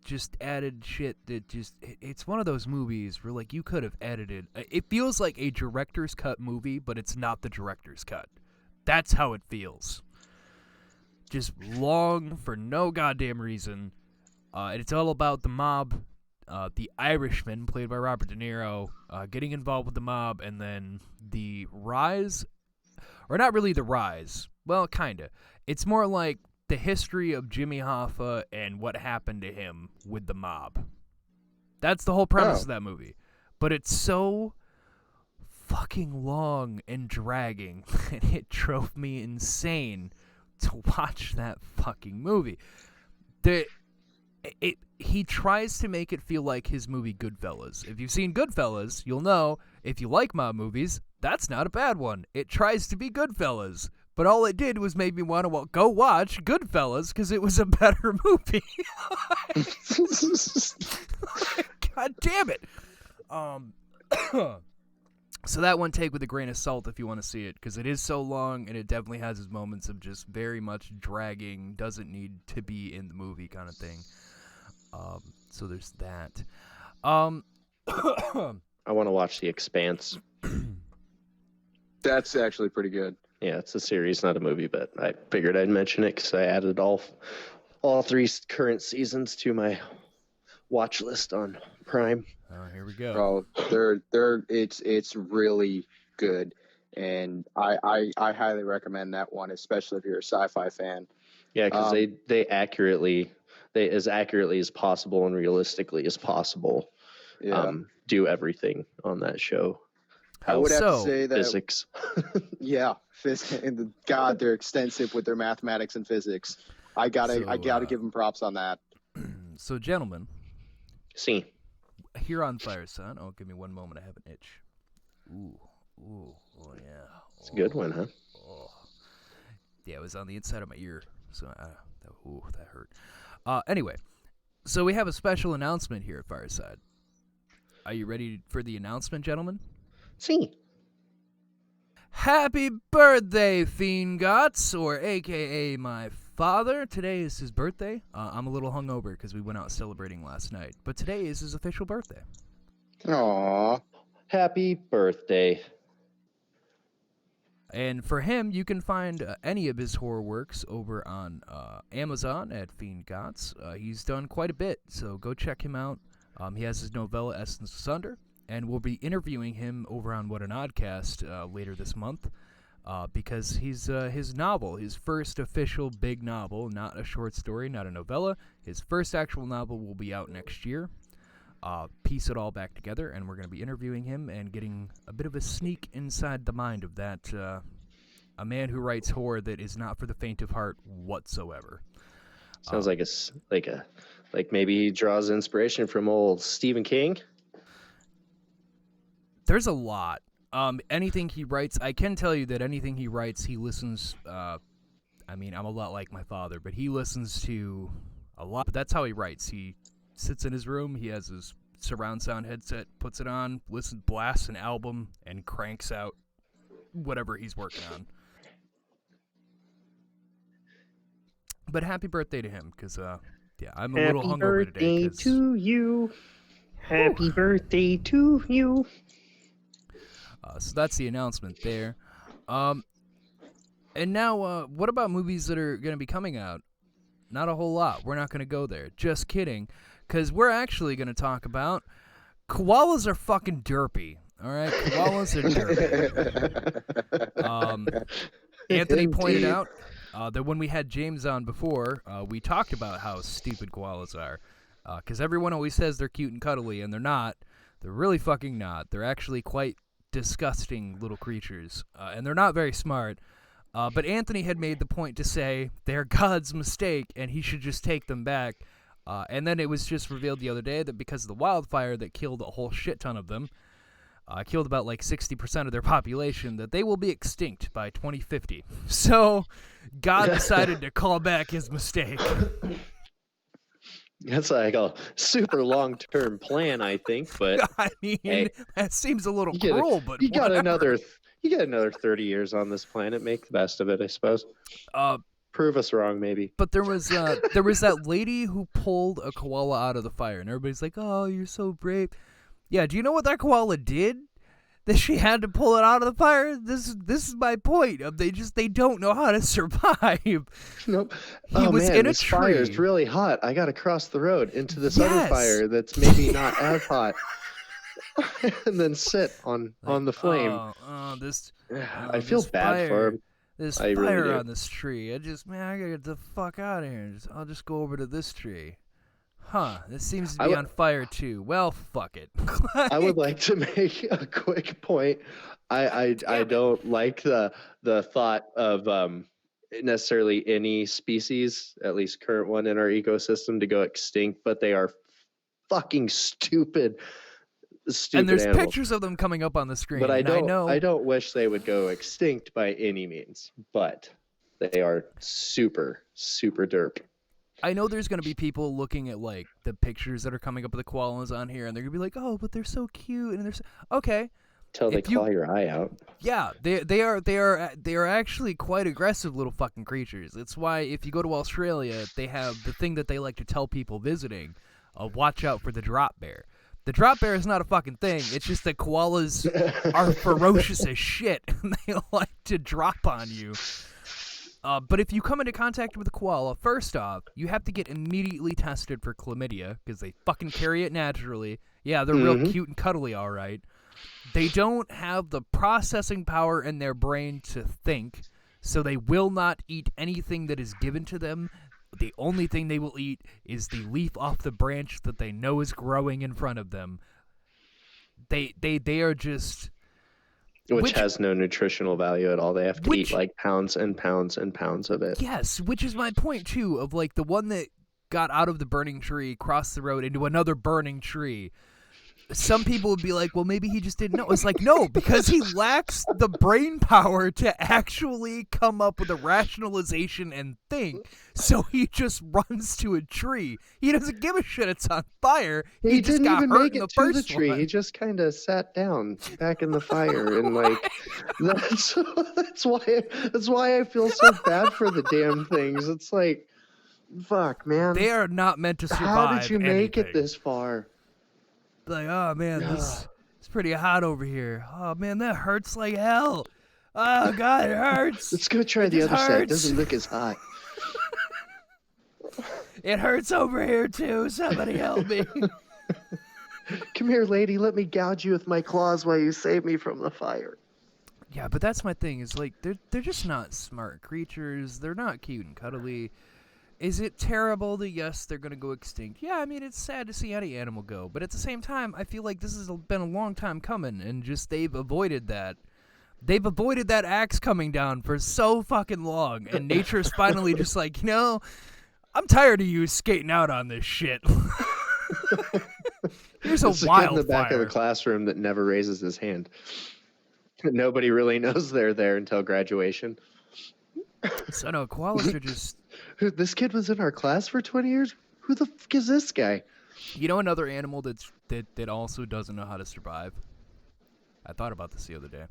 [SPEAKER 4] just added shit that it's one of those movies where like you could have edited. It feels like a director's cut movie, but it's not the director's cut. That's how it feels. Just long for no goddamn reason. And it's all about the mob, the Irishman, played by Robert De Niro, getting involved with the mob, and then the rise, or not really the rise, well, kinda. It's more like the history of Jimmy Hoffa and what happened to him with the mob. That's the whole premise of that movie. But it's so fucking long and dragging, and it drove me insane to watch that fucking movie. He tries to make it feel like his movie Goodfellas. If you've seen Goodfellas, you'll know if you like mob movies, that's not a bad one. It tries to be Goodfellas, but all it did was make me want to go watch Goodfellas because it was a better movie. God damn it. So that one take with a grain of salt if you want to see it, because it is so long and it definitely has its moments of just very much dragging, doesn't need to be in the movie kind of thing. So there's that.
[SPEAKER 2] I want to watch The Expanse.
[SPEAKER 3] That's actually pretty good.
[SPEAKER 2] Yeah, it's a series, not a movie, but I figured I'd mention it because I added all 3 current seasons to my watch list on Prime.
[SPEAKER 4] Oh, here we go.
[SPEAKER 3] Oh, it's really good, and I highly recommend that one, especially if you're a sci-fi fan.
[SPEAKER 2] Yeah, because they as accurately as possible and realistically as possible, do everything on that show.
[SPEAKER 3] I would have to say that
[SPEAKER 2] physics.
[SPEAKER 3] Yeah, physics. And God, they're extensive with their mathematics and physics. I gotta give them props on that.
[SPEAKER 4] So, gentlemen.
[SPEAKER 2] See.
[SPEAKER 4] Here on Fire Son. Oh, give me one moment. I have an itch. Ooh, oh yeah.
[SPEAKER 2] It's a good one, huh?
[SPEAKER 4] Oh. Yeah, it was on the inside of my ear, so that hurt. Anyway, so we have a special announcement here at Fireside. Are you ready for the announcement, gentlemen?
[SPEAKER 2] See.
[SPEAKER 4] Happy birthday, Fiendgots, or a.k.a. my father. Today is his birthday. I'm a little hungover because we went out celebrating last night, but today is his official birthday.
[SPEAKER 3] Aww.
[SPEAKER 2] Happy birthday.
[SPEAKER 4] And for him, you can find any of his horror works over on Amazon at Fiendgots. He's done quite a bit, so go check him out. He has his novella Essence of Sunder, and we'll be interviewing him over on What an Oddcast later this month. Because his novel, his first official big novel, not a short story, not a novella, his first actual novel will be out next year. Piece it all back together, and we're going to be interviewing him and getting a bit of a sneak inside the mind of that a man who writes horror that is not for the faint of heart whatsoever.
[SPEAKER 2] Sounds like maybe he draws inspiration from old Stephen King.
[SPEAKER 4] There's a lot. Anything he writes, I can tell you that anything he writes, he listens. I'm a lot like my father, but he listens to a lot. But that's how he writes. He sits in his room. He has his surround sound headset, puts it on, blasts an album, and cranks out whatever he's working on. But happy birthday to him, because I'm a little hungover today.
[SPEAKER 2] Happy birthday to you. Happy birthday to you.
[SPEAKER 4] So that's the announcement there. And now, what about movies that are going to be coming out? Not a whole lot. We're not going to go there. Just kidding. Because we're actually going to talk about koalas are fucking derpy. All right? Koalas are derpy. Anthony pointed out that when we had James on before, we talked about how stupid koalas are. Because everyone always says they're cute and cuddly, and they're not. They're really fucking not. They're actually quite disgusting little creatures. And they're not very smart. But Anthony had made the point to say they're God's mistake, and he should just take them back. And then it was just revealed the other day that because of the wildfire that killed a whole shit ton of them, killed about like 60% of their population, that they will be extinct by 2050. So God decided to call back his mistake.
[SPEAKER 2] That's like a super long-term plan, I think. But
[SPEAKER 4] I mean,
[SPEAKER 2] hey,
[SPEAKER 4] that seems a little cruel. But
[SPEAKER 2] you got
[SPEAKER 4] whatever.
[SPEAKER 2] You got another 30 years on this planet. Make the best of it, I suppose. Prove us wrong, maybe.
[SPEAKER 4] But there was that lady who pulled a koala out of the fire, and everybody's like, "Oh, you're so brave." Yeah, do you know what that koala did? That she had to pull it out of the fire. This is my point. They don't know how to survive.
[SPEAKER 2] Nope.
[SPEAKER 4] He was in a
[SPEAKER 2] this
[SPEAKER 4] tree.
[SPEAKER 2] Fire is really hot. I got to cross the road into this other fire that's maybe not as hot. And then sit on the flame. I feel bad for him.
[SPEAKER 4] This fire on this tree. I gotta get the fuck out of here. I'll just go over to this tree. Huh, this seems to be on fire too. Well, fuck it.
[SPEAKER 2] I would like to make a quick point. I don't like the thought of necessarily any species, at least current one in our ecosystem, to go extinct, but they are fucking stupid
[SPEAKER 4] and there's
[SPEAKER 2] animals.
[SPEAKER 4] Pictures of them coming up on the screen.
[SPEAKER 2] But I don't wish they would go extinct by any means, but they are super, super derp.
[SPEAKER 4] I know there's going to be people looking at like the pictures that are coming up with the koalas on here, and they're going to be like, "Oh, but they're so cute," and they're so... Okay.
[SPEAKER 2] Till they claw your eye out.
[SPEAKER 4] Yeah, they are actually quite aggressive little fucking creatures. It's why if you go to Australia, they have the thing that they like to tell people visiting, watch out for the drop bear. The drop bear is not a fucking thing. It's just that koalas are ferocious as shit, and they like to drop on you. But if you come into contact with a koala, first off, you have to get immediately tested for chlamydia, because they fucking carry it naturally. Yeah, they're real cute and cuddly, all right. They don't have the processing power in their brain to think, so they will not eat anything that is given to them. The only thing they will eat is the leaf off the branch that they know is growing in front of them. They are just...
[SPEAKER 2] Which has no nutritional value at all. They have to eat like pounds and pounds and pounds of it.
[SPEAKER 4] Yes, which is my point, too, of like the one that got out of the burning tree, crossed the road into another burning tree. Some people would be like, well, maybe he just didn't know. It's like, no, because he lacks the brain power to actually come up with a rationalization and think. So he just runs to a tree. He doesn't give a shit it's on fire. He just
[SPEAKER 2] didn't
[SPEAKER 4] got
[SPEAKER 2] even
[SPEAKER 4] hurt
[SPEAKER 2] make
[SPEAKER 4] in
[SPEAKER 2] it
[SPEAKER 4] the
[SPEAKER 2] to
[SPEAKER 4] first
[SPEAKER 2] the tree.
[SPEAKER 4] one.
[SPEAKER 2] He just kind of sat down back in the fire, and like that's why I feel so bad for the damn things. It's like, fuck, man.
[SPEAKER 4] They are not meant to survive.
[SPEAKER 2] How did you make
[SPEAKER 4] anything.
[SPEAKER 2] it this far?
[SPEAKER 4] Like, oh man, it's pretty hot over here. Oh man, that hurts like hell. Oh god, it hurts.
[SPEAKER 2] Let's go try the other side. It doesn't look as hot.
[SPEAKER 4] It hurts over here too. Somebody help me.
[SPEAKER 2] Come here, lady. Let me gouge you with my claws while you save me from the fire.
[SPEAKER 4] Yeah, but that's my thing. Is like they're just not smart creatures. They're not cute and cuddly. Is it terrible that, yes, they're going to go extinct? Yeah, I mean, it's sad to see any animal go. But at the same time, I feel like this has been a long time coming, and just they've avoided that. They've avoided that axe coming down for so fucking long, and nature's finally just like, you know, I'm tired of you skating out on this shit. Here's a wildfire.
[SPEAKER 2] In the back of the classroom that never raises his hand. Nobody really knows they're there until graduation.
[SPEAKER 4] So no, koalas are just...
[SPEAKER 2] This kid was in our class for 20 years? Who the fuck is this guy?
[SPEAKER 4] You know another animal that also doesn't know how to survive? I thought about this the other day.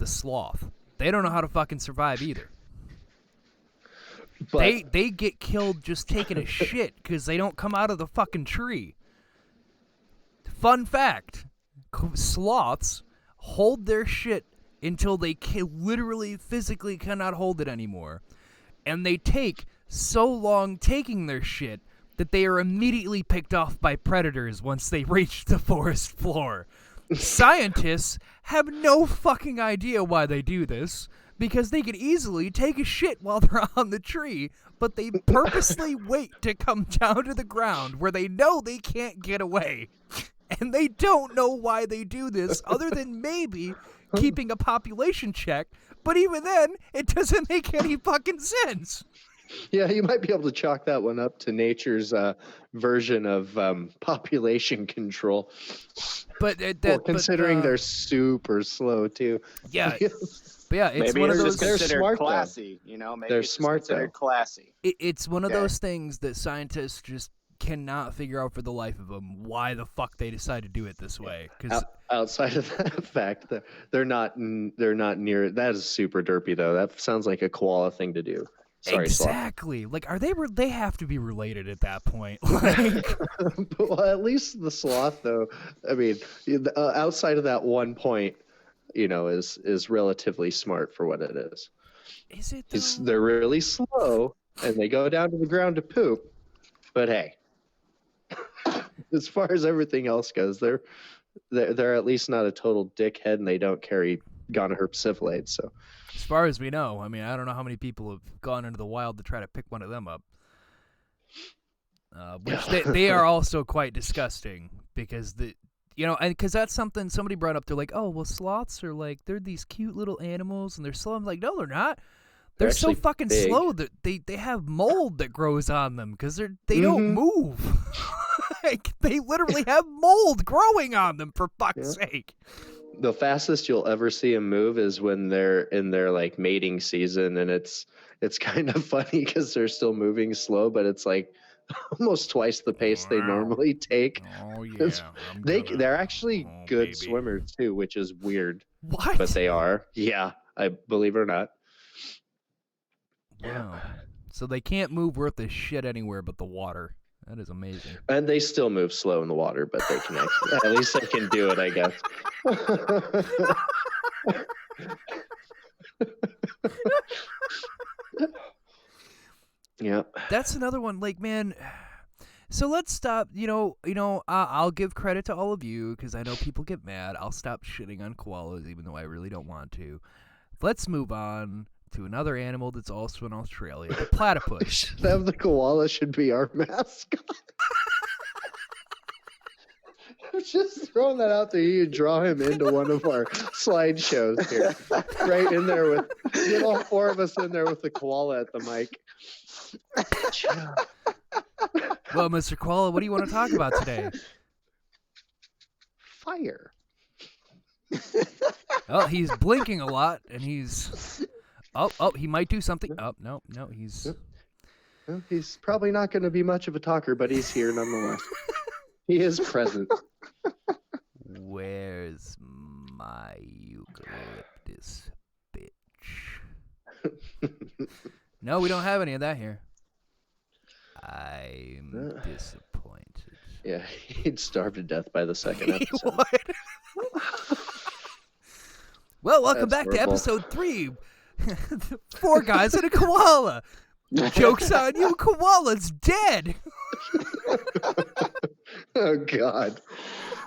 [SPEAKER 4] the sloth. They don't know how to fucking survive either.
[SPEAKER 2] But
[SPEAKER 4] They get killed just taking a shit because they don't come out of the fucking tree. Fun fact, sloths hold their shit until they literally physically cannot hold it anymore. And they take so long taking their shit that they are immediately picked off by predators once they reach the forest floor. Scientists have no fucking idea why they do this, because they could easily take a shit while they're on the tree, but they purposely wait to come down to the ground where they know they can't get away. And they don't know why they do this, other than maybe keeping a population check, but even then, it doesn't make any fucking sense.
[SPEAKER 2] Yeah, you might be able to chalk that one up to nature's version of population control.
[SPEAKER 4] But
[SPEAKER 2] considering they're super slow too.
[SPEAKER 4] Yeah, but yeah, it's
[SPEAKER 3] maybe
[SPEAKER 4] one of
[SPEAKER 3] it's
[SPEAKER 4] those.
[SPEAKER 3] just considered
[SPEAKER 2] smart,
[SPEAKER 3] classy, you know. Maybe
[SPEAKER 2] they're
[SPEAKER 3] it's just
[SPEAKER 2] smart,
[SPEAKER 3] considered
[SPEAKER 2] though.
[SPEAKER 3] classy.
[SPEAKER 4] It's one of those things that scientists just cannot figure out for the life of them why the fuck they decide to do it this way. Because
[SPEAKER 2] outside of that fact, they're not near. That is super derpy though. That sounds like a koala thing to do. Sorry,
[SPEAKER 4] exactly. Sloth. Like, are they? They have to be related at that point. Like,
[SPEAKER 2] well, at least the sloth, though. I mean, outside of that one point, you know, is relatively smart for what it is.
[SPEAKER 4] Is it?
[SPEAKER 2] They're really slow, and they go down to the ground to poop. But hey, as far as everything else goes, they're at least not a total dickhead, and they don't carry gonorrhea syphilis. So.
[SPEAKER 4] As far as we know, I mean, I don't know how many people have gone into the wild to try to pick one of them up. Which they are also quite disgusting because and because that's something somebody brought up. They're like, oh, well, sloths are like, they're these cute little animals and they're slow. I'm like, no, they're not. They're so fucking
[SPEAKER 2] big.
[SPEAKER 4] slow that they have mold that grows on them because they don't move. Like, they literally have mold growing on them, for fuck's sake.
[SPEAKER 2] The fastest you'll ever see them move is when they're in their like mating season, and it's kind of funny because they're still moving slow, but it's like almost twice the pace they normally take.
[SPEAKER 4] Oh yeah,
[SPEAKER 2] they're actually good
[SPEAKER 4] baby.
[SPEAKER 2] swimmers too, which is weird.
[SPEAKER 4] What?
[SPEAKER 2] But they are. Yeah, I believe it or not.
[SPEAKER 4] Wow. So they can't move worth a shit anywhere but the water. That is amazing.
[SPEAKER 2] And they still move slow in the water, but they can at least they can do it, I guess. Yeah.
[SPEAKER 4] That's another one. Like, man. So let's stop. I'll give credit to all of you because I know people get mad. I'll stop shitting on koalas, even though I really don't want to. Let's move on to another animal that's also in Australia, the platypus.
[SPEAKER 2] The koala should be our mascot. I'm just throwing that out there. You draw him into one of our slideshows here. Right in there with, all four of us in there with the koala at the mic.
[SPEAKER 4] Well, Mr. Koala, what do you want to talk about today?
[SPEAKER 2] Fire.
[SPEAKER 4] Oh, he's blinking a lot, and he's... Oh, he might do something. Oh, no, he's...
[SPEAKER 2] Well, he's probably not going to be much of a talker, but he's here nonetheless. He is present.
[SPEAKER 4] Where's my eucalyptus, bitch? No, we don't have any of that here. I'm disappointed.
[SPEAKER 2] Yeah, he'd starve to death by the second episode.
[SPEAKER 4] Well, welcome back to episode 3. 4 guys and a koala. Joke's on you, koala's dead.
[SPEAKER 2] Oh, God.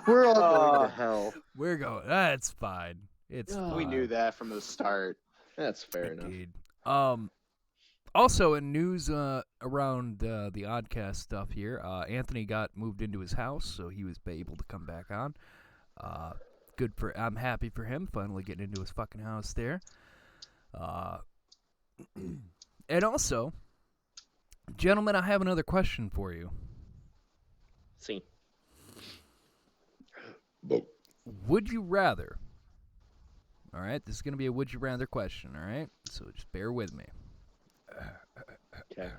[SPEAKER 2] We're all going to hell.
[SPEAKER 4] We're going. That's fine. It's fine.
[SPEAKER 3] We knew that from the start.
[SPEAKER 2] That's fair enough.
[SPEAKER 4] Also, in news around the Oddcast stuff here, Anthony got moved into his house, so he was able to come back on. I'm happy for him, finally getting into his fucking house there. And also, gentlemen, I have another question for you.
[SPEAKER 2] See.
[SPEAKER 4] Would you rather? All right, this is going to be a would you rather question, all right? So just bear with me.
[SPEAKER 2] Okay.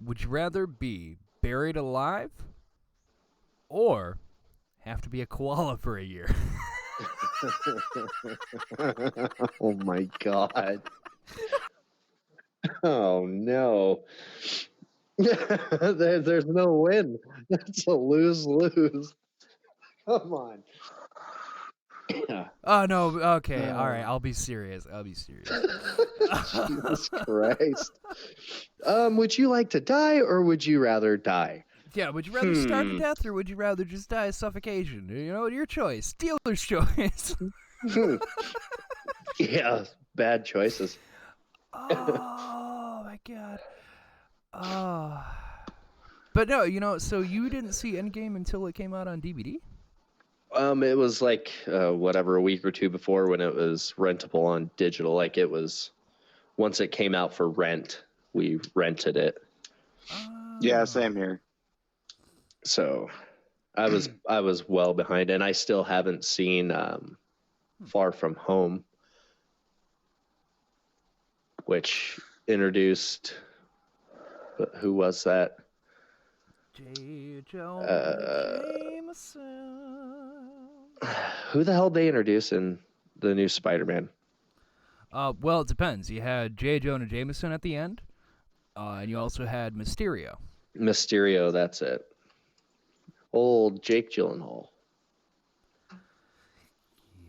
[SPEAKER 4] Would you rather be buried alive or have to be a koala for a year?
[SPEAKER 2] Oh my god. Oh no. There's no win. It's a lose-lose. Come on.
[SPEAKER 4] Oh no, okay, all right, I'll be serious.
[SPEAKER 2] Jesus Christ. Would you like to die or would you rather die?
[SPEAKER 4] Yeah, would you rather starve to death or would you rather just die of suffocation? You know, your choice. Dealer's choice.
[SPEAKER 2] Yeah, bad choices.
[SPEAKER 4] Oh my god. Oh. But no, you know, so you didn't see Endgame until it came out on DVD?
[SPEAKER 2] It was like a week or two before when it was rentable on digital. Like it was, once it came out for rent, we rented it.
[SPEAKER 3] Yeah, same here.
[SPEAKER 2] So, I was well behind, and I still haven't seen Far From Home, which introduced. Who was that?
[SPEAKER 4] J. Jonah Jameson.
[SPEAKER 2] Who the hell they introduce in the new Spider-Man?
[SPEAKER 4] Well, it depends. You had J. Jonah Jameson at the end, and you also had Mysterio.
[SPEAKER 2] Mysterio, that's it. Old Jake Gyllenhaal.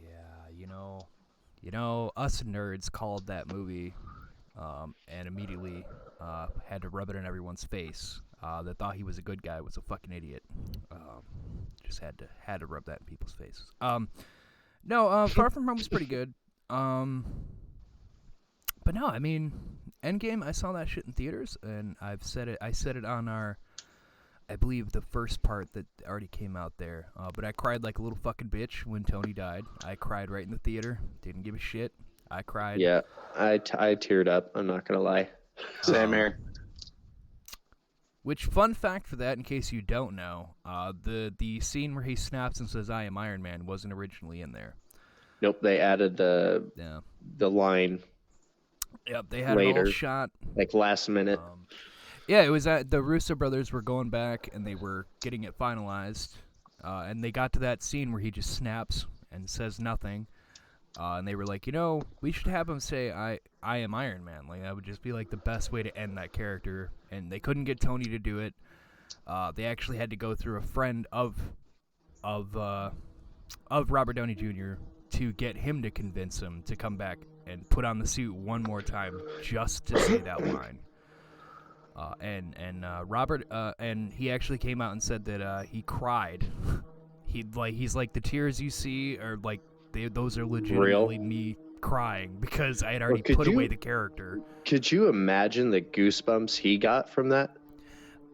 [SPEAKER 4] Yeah, you know, us nerds called that movie, and immediately had to rub it in everyone's face. That thought he was a good guy was a fucking idiot. Just had to rub that in people's faces. No, Far From Home was pretty good. But no, I mean, Endgame. I saw that shit in theaters, and I said it on our, I believe, the first part that already came out there. But I cried like a little fucking bitch when Tony died. I cried right in the theater. Didn't give a shit. I cried.
[SPEAKER 2] Yeah, I teared up. I'm not gonna lie.
[SPEAKER 3] Same here.
[SPEAKER 4] Which, fun fact for that, in case you don't know, the scene where he snaps and says, "I am Iron Man," wasn't originally in there.
[SPEAKER 2] Nope, they added the line.
[SPEAKER 4] Yep, they had
[SPEAKER 2] later,
[SPEAKER 4] it all shot.
[SPEAKER 2] Like last minute.
[SPEAKER 4] Yeah, it was that the Russo brothers were going back and they were getting it finalized, and they got to that scene where he just snaps and says nothing, and they were like, you know, we should have him say, I am Iron Man. Like, that would just be like the best way to end that character, and they couldn't get Tony to do it. They actually had to go through a friend of Robert Downey Jr. to get him to convince him to come back and put on the suit one more time just to say that line. Robert, and he actually came out and said that he cried. He's like, the tears you see are like, those are legitimately me crying because I had already put away the character.
[SPEAKER 2] Could you imagine the goosebumps he got from that?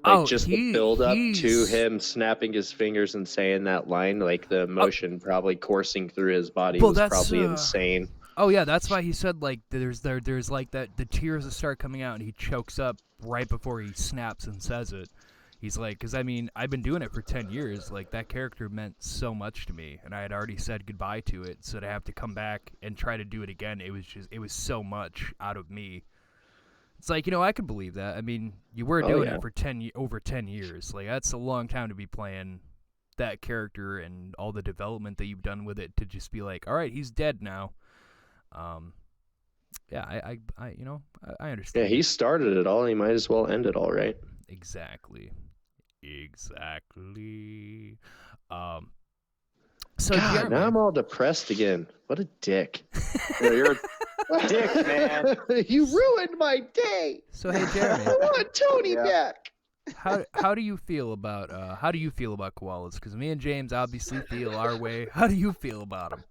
[SPEAKER 2] Like, just the build up to him snapping his fingers and saying that line, like the emotion probably coursing through his body was probably insane.
[SPEAKER 4] Oh yeah, that's why he said like there's like that the tears that start coming out and he chokes up right before he snaps and says it. He's like, because I mean, I've been doing it for 10 years. Like, that character meant so much to me, and I had already said goodbye to it. So to have to come back and try to do it again, it was so much out of me. It's like, you know, I could believe that. I mean, you were doing it for over 10 years. Like, that's a long time to be playing that character and all the development that you've done with it to just be like, all right, he's dead now. Yeah, I understand.
[SPEAKER 2] Yeah, he started it all. He might as well end it all, right?
[SPEAKER 4] Exactly.
[SPEAKER 2] So God, now I'm all depressed again. What a dick.
[SPEAKER 3] Yeah, you're a dick, man.
[SPEAKER 2] You ruined my day.
[SPEAKER 4] So hey, Jeremy,
[SPEAKER 2] I want Tony back.
[SPEAKER 4] How do you feel about koalas? Because me and James obviously feel our way. How do you feel about them?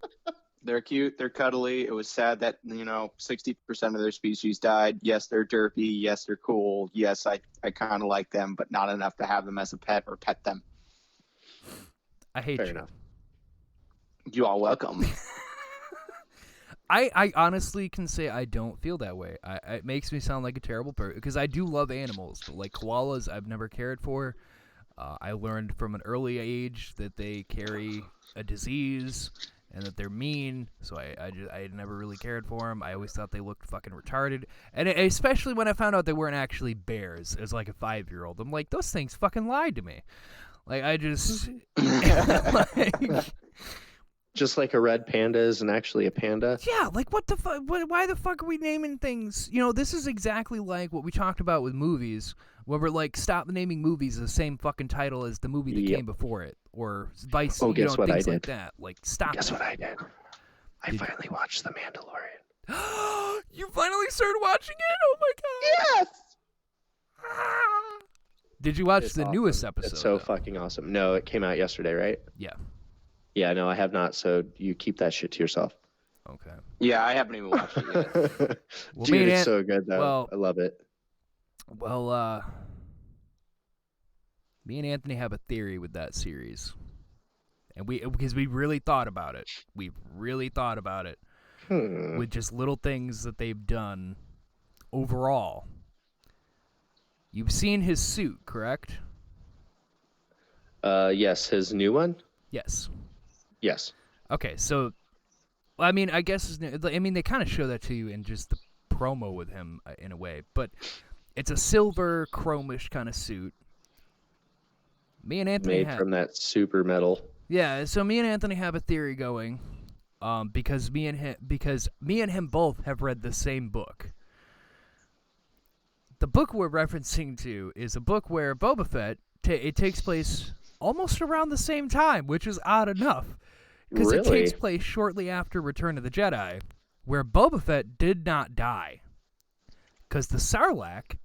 [SPEAKER 3] They're cute. They're cuddly. It was sad that, 60% of their species died. Yes, they're derpy. Yes, they're cool. Yes, I kind of like them, but not enough to have them as a pet or pet them.
[SPEAKER 4] I hate
[SPEAKER 2] Fair
[SPEAKER 4] you.
[SPEAKER 2] enough.
[SPEAKER 3] You are welcome.
[SPEAKER 4] I honestly can say I don't feel that way. It makes me sound like a terrible person because I do love animals, but like koalas, I've never cared for. I learned from an early age that they carry a disease and that they're mean, so I never really cared for them. I always thought they looked fucking retarded, and especially when I found out they weren't actually bears as like a 5-year-old. I'm like, those things fucking lied to me. Like, I just
[SPEAKER 2] Just like a red panda isn't actually a panda.
[SPEAKER 4] Yeah, like what the fuck? Why the fuck are we naming things? You know, this is exactly like what we talked about with movies, where we're like, stop naming movies the same fucking title as the movie that came before it, or vice.
[SPEAKER 2] Oh, guess what
[SPEAKER 4] things
[SPEAKER 2] I did?
[SPEAKER 4] like that. Like, stop.
[SPEAKER 2] Guess what I did? I finally watched The Mandalorian.
[SPEAKER 4] You finally started watching it? Oh my god!
[SPEAKER 2] Yes.
[SPEAKER 4] Did you watch
[SPEAKER 2] It's
[SPEAKER 4] the
[SPEAKER 2] awesome.
[SPEAKER 4] newest episode?
[SPEAKER 2] It's so fucking awesome. No, it came out yesterday, right?
[SPEAKER 4] Yeah.
[SPEAKER 2] Yeah, no, I have not. So you keep that shit to yourself.
[SPEAKER 4] Okay.
[SPEAKER 3] Yeah, I haven't even watched it yet.
[SPEAKER 4] Well,
[SPEAKER 2] Dude, it's so good though.
[SPEAKER 4] well-
[SPEAKER 2] I love it.
[SPEAKER 4] Well, me and Anthony have a theory with that series, and because we really thought about it. We really thought about it with just little things that they've done overall. You've seen his suit, correct?
[SPEAKER 2] Yes, his new one.
[SPEAKER 4] Yes.
[SPEAKER 2] Yes.
[SPEAKER 4] Okay, so, I mean, I guess they kind of show that to you in just the promo with him in a way, but it's a silver chromish kind of suit. Me and Anthony
[SPEAKER 2] Made from that super metal.
[SPEAKER 4] Yeah, so me and Anthony have a theory going, because me and him both have read the same book. The book we're referencing to is a book where Boba Fett it takes place almost around the same time, which is odd enough, because it takes place shortly after Return of the Jedi, where Boba Fett did not die, because the Sarlacc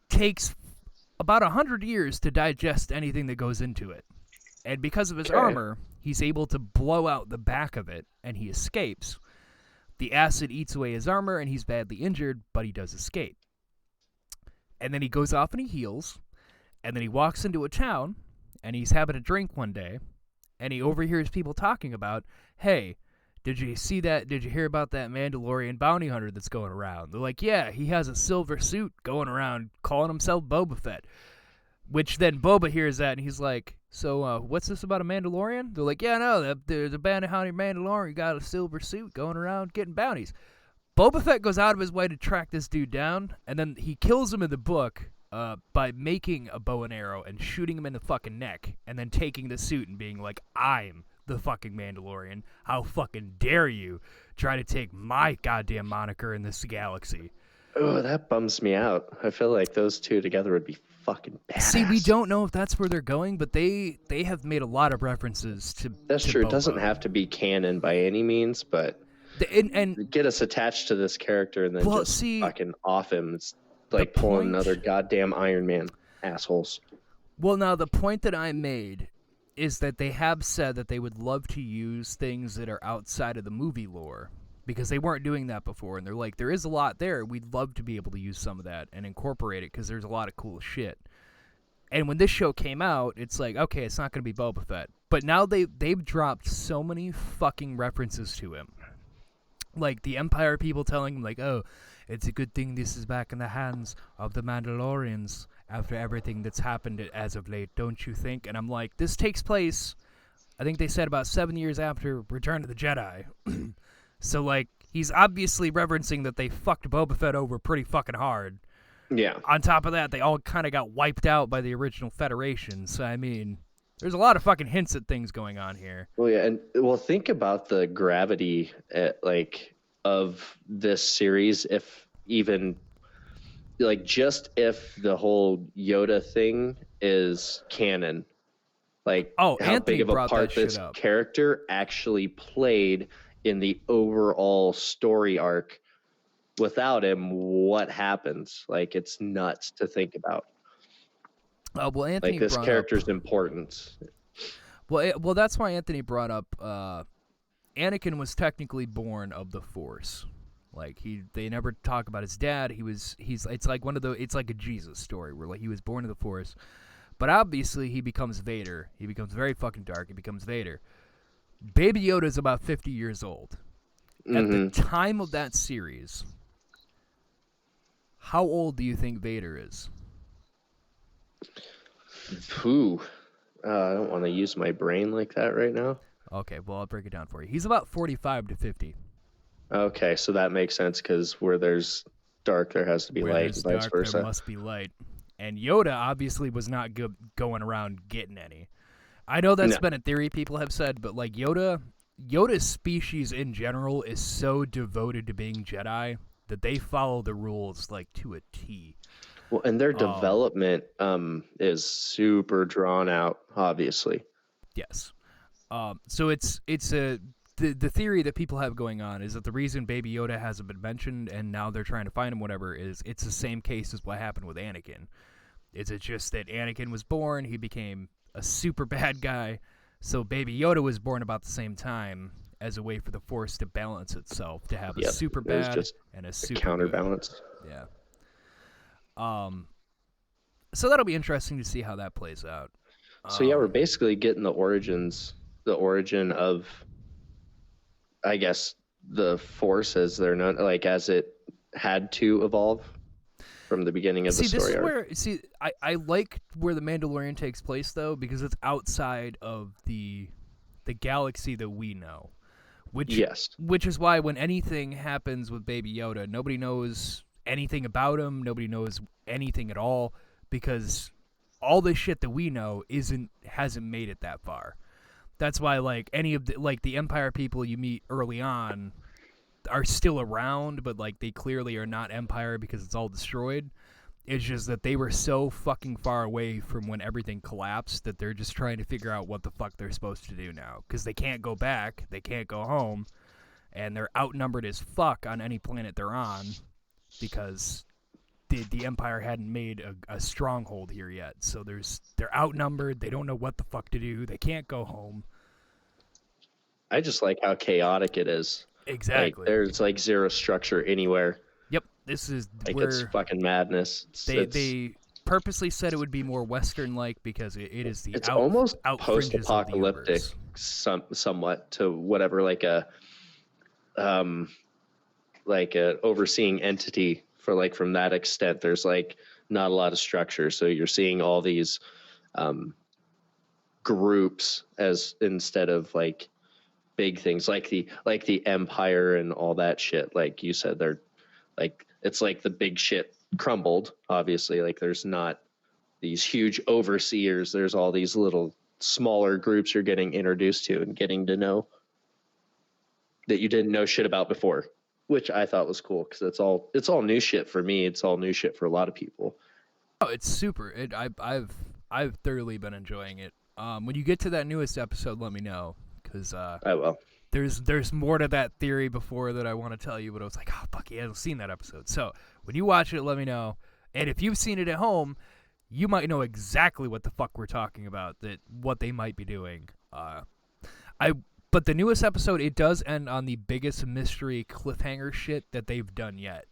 [SPEAKER 4] takes about 100 years to digest anything that goes into it. And because of his armor, he's able to blow out the back of it, and he escapes. The acid eats away his armor, and he's badly injured, but he does escape. And then he goes off and he heals, and then he walks into a town, and he's having a drink one day, and he overhears people talking about, hey, did you see that? Did you hear about that Mandalorian bounty hunter that's going around? They're like, yeah, he has a silver suit going around calling himself Boba Fett. Which then Boba hears that, and he's like, so what's this about a Mandalorian? They're like, yeah, no, there's a bounty hunter Mandalorian got a silver suit going around getting bounties. Boba Fett goes out of his way to track this dude down, and then he kills him in the book by making a bow and arrow and shooting him in the fucking neck, and then taking the suit and being like, I'm the fucking Mandalorian. How fucking dare you try to take my goddamn moniker in this galaxy?
[SPEAKER 2] Oh, that bums me out. I feel like those two together would be fucking badass.
[SPEAKER 4] See, we don't know if that's where they're going, but they have made a lot of references to
[SPEAKER 2] That's
[SPEAKER 4] to
[SPEAKER 2] true.
[SPEAKER 4] Boba.
[SPEAKER 2] It doesn't have to be canon by any means, but
[SPEAKER 4] and
[SPEAKER 2] get us attached to this character and then fucking off him. It's like pulling another goddamn Iron Man. Assholes.
[SPEAKER 4] Well, now, the point that I made is that they have said that they would love to use things that are outside of the movie lore, because they weren't doing that before, and they're like, there is a lot there. We'd love to be able to use some of that and incorporate it, because there's a lot of cool shit. And when this show came out, it's like, okay, it's not going to be Boba Fett. But now they've dropped so many fucking references to him. Like, the Empire people telling him, like, oh, it's a good thing this is back in the hands of the Mandalorians after everything that's happened as of late, don't you think? And I'm like, this takes place, I think they said about 7 years after Return of the Jedi. So, like, he's obviously referencing that they fucked Boba Fett over pretty fucking hard.
[SPEAKER 2] Yeah.
[SPEAKER 4] On top of that, they all kind of got wiped out by the original Federation. So, I mean, there's a lot of fucking hints at things going on here.
[SPEAKER 2] Well, yeah, and think about the gravity, of this series, if even, like, just if the whole Yoda thing is canon. Like, how
[SPEAKER 4] Anthony
[SPEAKER 2] big of a
[SPEAKER 4] brought
[SPEAKER 2] part
[SPEAKER 4] that shit
[SPEAKER 2] this
[SPEAKER 4] up.
[SPEAKER 2] character actually played in the overall story arc. Without him, what happens? Like, it's nuts to think about.
[SPEAKER 4] Well, Anthony
[SPEAKER 2] like, this
[SPEAKER 4] brought
[SPEAKER 2] character's
[SPEAKER 4] up,
[SPEAKER 2] importance.
[SPEAKER 4] Well, that's why Anthony brought up Anakin was technically born of the Force. Like, they never talk about his dad. It's like it's like a Jesus story where, like, he was born of the Force. But obviously he becomes Vader. He becomes very fucking dark. He becomes Vader. Baby Yoda is about 50 years old. At the time of that series, how old do you think Vader is?
[SPEAKER 2] Ooh. I don't want to use my brain like that right now.
[SPEAKER 4] Okay, well, I'll break it down for you. He's about 45 to 50.
[SPEAKER 2] Okay, so that makes sense, because where there's dark, there has to be light, and vice versa.
[SPEAKER 4] There must be light. And Yoda obviously was not going around getting any. I know that's been a theory people have said, but like Yoda's species in general is so devoted to being Jedi that they follow the rules like to a T.
[SPEAKER 2] Well, and their development is super drawn out, obviously.
[SPEAKER 4] Yes. So the theory that people have going on is that the reason Baby Yoda hasn't been mentioned and now they're trying to find him, whatever, is it's the same case as what happened with Anakin. Is it just that Anakin was born, he became a super bad guy, so Baby Yoda was born about the same time as a way for the Force to balance itself, to have a super bad and a super
[SPEAKER 2] counterbalance.
[SPEAKER 4] Good. Yeah. So that'll be interesting to see how that plays out.
[SPEAKER 2] So we're basically getting the origin of, I guess, the Force as they're known, like as it had to evolve from the beginning of the story arc.
[SPEAKER 4] I like where the Mandalorian takes place though, because it's outside of the galaxy that we know. Which is why when anything happens with Baby Yoda, nobody knows anything about him, nobody knows anything at all, because all the shit that we know hasn't made it that far. That's why like any of the Empire people you meet early on are still around, but like they clearly are not Empire because it's all destroyed. It's just that they were so fucking far away from when everything collapsed that they're just trying to figure out what the fuck they're supposed to do now, because they can't go back, they can't go home, and they're outnumbered as fuck on any planet they're on because the Empire hadn't made a stronghold here yet. So they're outnumbered, they don't know what the fuck to do, they can't go home.
[SPEAKER 2] I just like how chaotic it is.
[SPEAKER 4] Exactly.
[SPEAKER 2] Like, there's like zero structure anywhere.
[SPEAKER 4] Yep, this is
[SPEAKER 2] like it's fucking madness.
[SPEAKER 4] They purposely said it would be more Western-like because it is the
[SPEAKER 2] almost post-apocalyptic, somewhat to whatever like a overseeing entity for like from that extent. There's like not a lot of structure, so you're seeing all these groups as instead of like big things like the Empire and all that shit. Like you said, they're like it's like the big shit crumbled. Obviously, like there's not these huge overseers. There's all these little smaller groups you're getting introduced to and getting to know that you didn't know shit about before, which I thought was cool because it's all new shit for me. It's all new shit for a lot of people.
[SPEAKER 4] Oh, it's super. I've thoroughly been enjoying it. When you get to that newest episode, let me know because
[SPEAKER 2] I will.
[SPEAKER 4] There's more to that theory before that I want to tell you, but I was like, oh, fuck, he hasn't seen that episode. So when you watch it, let me know. And if you've seen it at home, you might know exactly what the fuck we're talking about, what they might be doing. But the newest episode, it does end on the biggest mystery cliffhanger shit that they've done yet.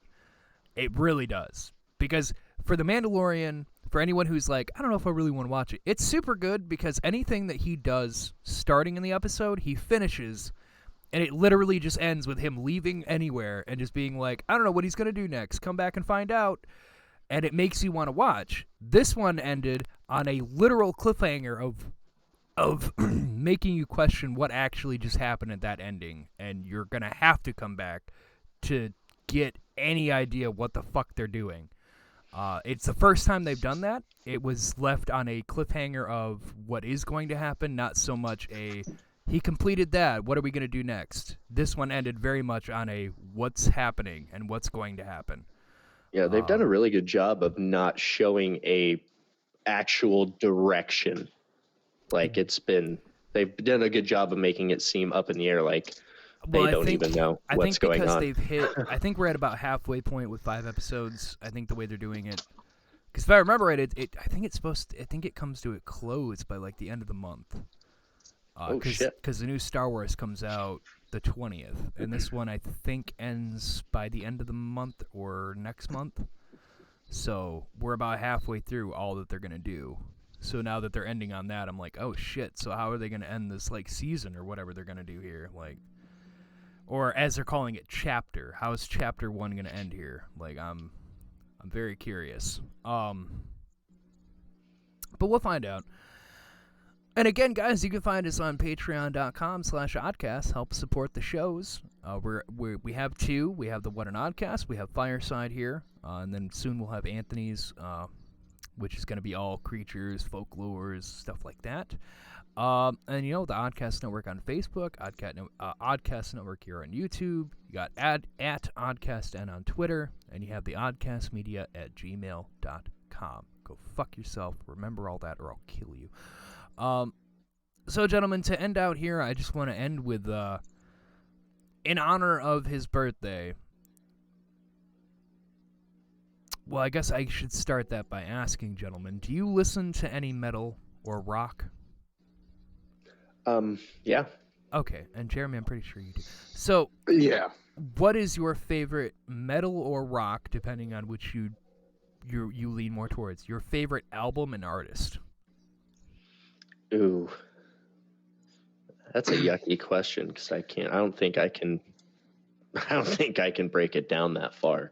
[SPEAKER 4] It really does. Because for The Mandalorian, for anyone who's like, I don't know if I really want to watch it, it's super good because anything that he does starting in the episode, he finishes. And it literally just ends with him leaving anywhere and just being like, I don't know what he's going to do next. Come back and find out. And it makes you want to watch. This one ended on a literal cliffhanger of making you question what actually just happened at that ending. And you're going to have to come back to get any idea what the fuck they're doing. It's the first time they've done that. It was left on a cliffhanger of what is going to happen, not so much he completed that, what are we going to do next? This one ended very much on a what's happening and what's going to happen.
[SPEAKER 2] Yeah, they've done a really good job of not showing a actual direction. Like they've done a good job of making it seem up in the air, like they don't even know what's going on.
[SPEAKER 4] I think we're at about halfway point with 5 episodes. I think the way they're doing it, because if I remember right, I think it comes to a close by like the end of the month. Because the new Star Wars comes out the 20th, and this one I think ends by the end of the month or next month. So we're about halfway through all that they're gonna do. So now that they're ending on that, I'm like, oh shit. So how are they gonna end this like season or whatever they're gonna do here? Like, or as they're calling it, chapter. How is chapter 1 gonna end here? Like, I'm very curious. But we'll find out. And again, guys, you can find us on patreon.com/oddcast. Help support the shows. We have 2. We have the What an Oddcast. We have Fireside here. And then soon we'll have Anthony's which is going to be all creatures, folklores, stuff like that. And the Oddcast Network on Facebook, Oddcast Network here on YouTube. You got at OddcastN on Twitter, and you have the oddcastmedia@gmail.com. Go fuck yourself. Remember all that, or I'll kill you. So, gentlemen, to end out here, I just want to end with, in honor of his birthday. Well, I guess I should start that by asking, gentlemen, do you listen to any metal or rock?
[SPEAKER 2] Yeah.
[SPEAKER 4] Okay, and Jeremy, I'm pretty sure you do. So,
[SPEAKER 3] yeah.
[SPEAKER 4] What is your favorite metal or rock, depending on which you lean more towards? Your favorite album and artist?
[SPEAKER 2] Ooh, that's a yucky question because I don't think I can break it down that far.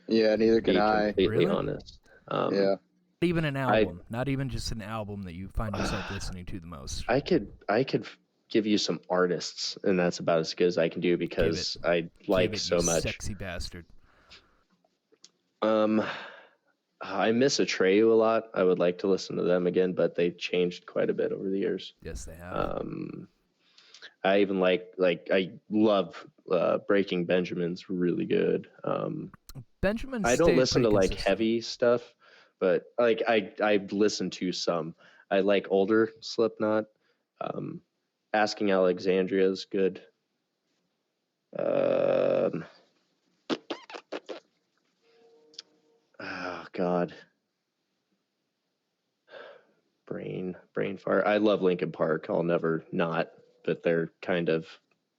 [SPEAKER 3] Yeah, neither can I.
[SPEAKER 2] Completely honest.
[SPEAKER 3] Yeah.
[SPEAKER 4] Even an album, not even just an album that you find yourself listening to the most.
[SPEAKER 2] I could give you some artists, and that's about as good as I can do because I like so much.
[SPEAKER 4] Sexy bastard.
[SPEAKER 2] I miss Atreyu a lot. I would like to listen to them again, but they changed quite a bit over the years.
[SPEAKER 4] Yes, they have.
[SPEAKER 2] I even I love Breaking Benjamin's really good.
[SPEAKER 4] Benjamin.
[SPEAKER 2] I don't listen to like heavy stuff, but like I listen to some. I like older Slipknot. Asking Alexandria is good. Oh God. Brain fart. I love Linkin Park. I'll never not, but they're kind of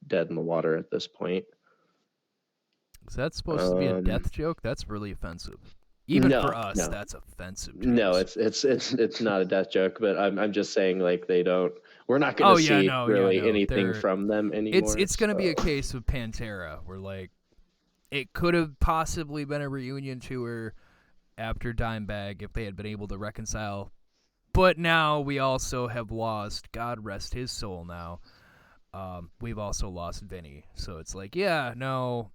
[SPEAKER 2] dead in the water at this point.
[SPEAKER 4] Is that supposed to be a death joke? That's really offensive. Even for us, that's offensive. James.
[SPEAKER 2] No, it's not a death joke, but I'm just saying like we're not going to see anything from them anymore.
[SPEAKER 4] It's going to be a case of Pantera where like it could have possibly been a reunion tour after Dimebag if they had been able to reconcile. But now we also have lost, God rest his soul now, we've also lost Vinny. So it's like, yeah, no.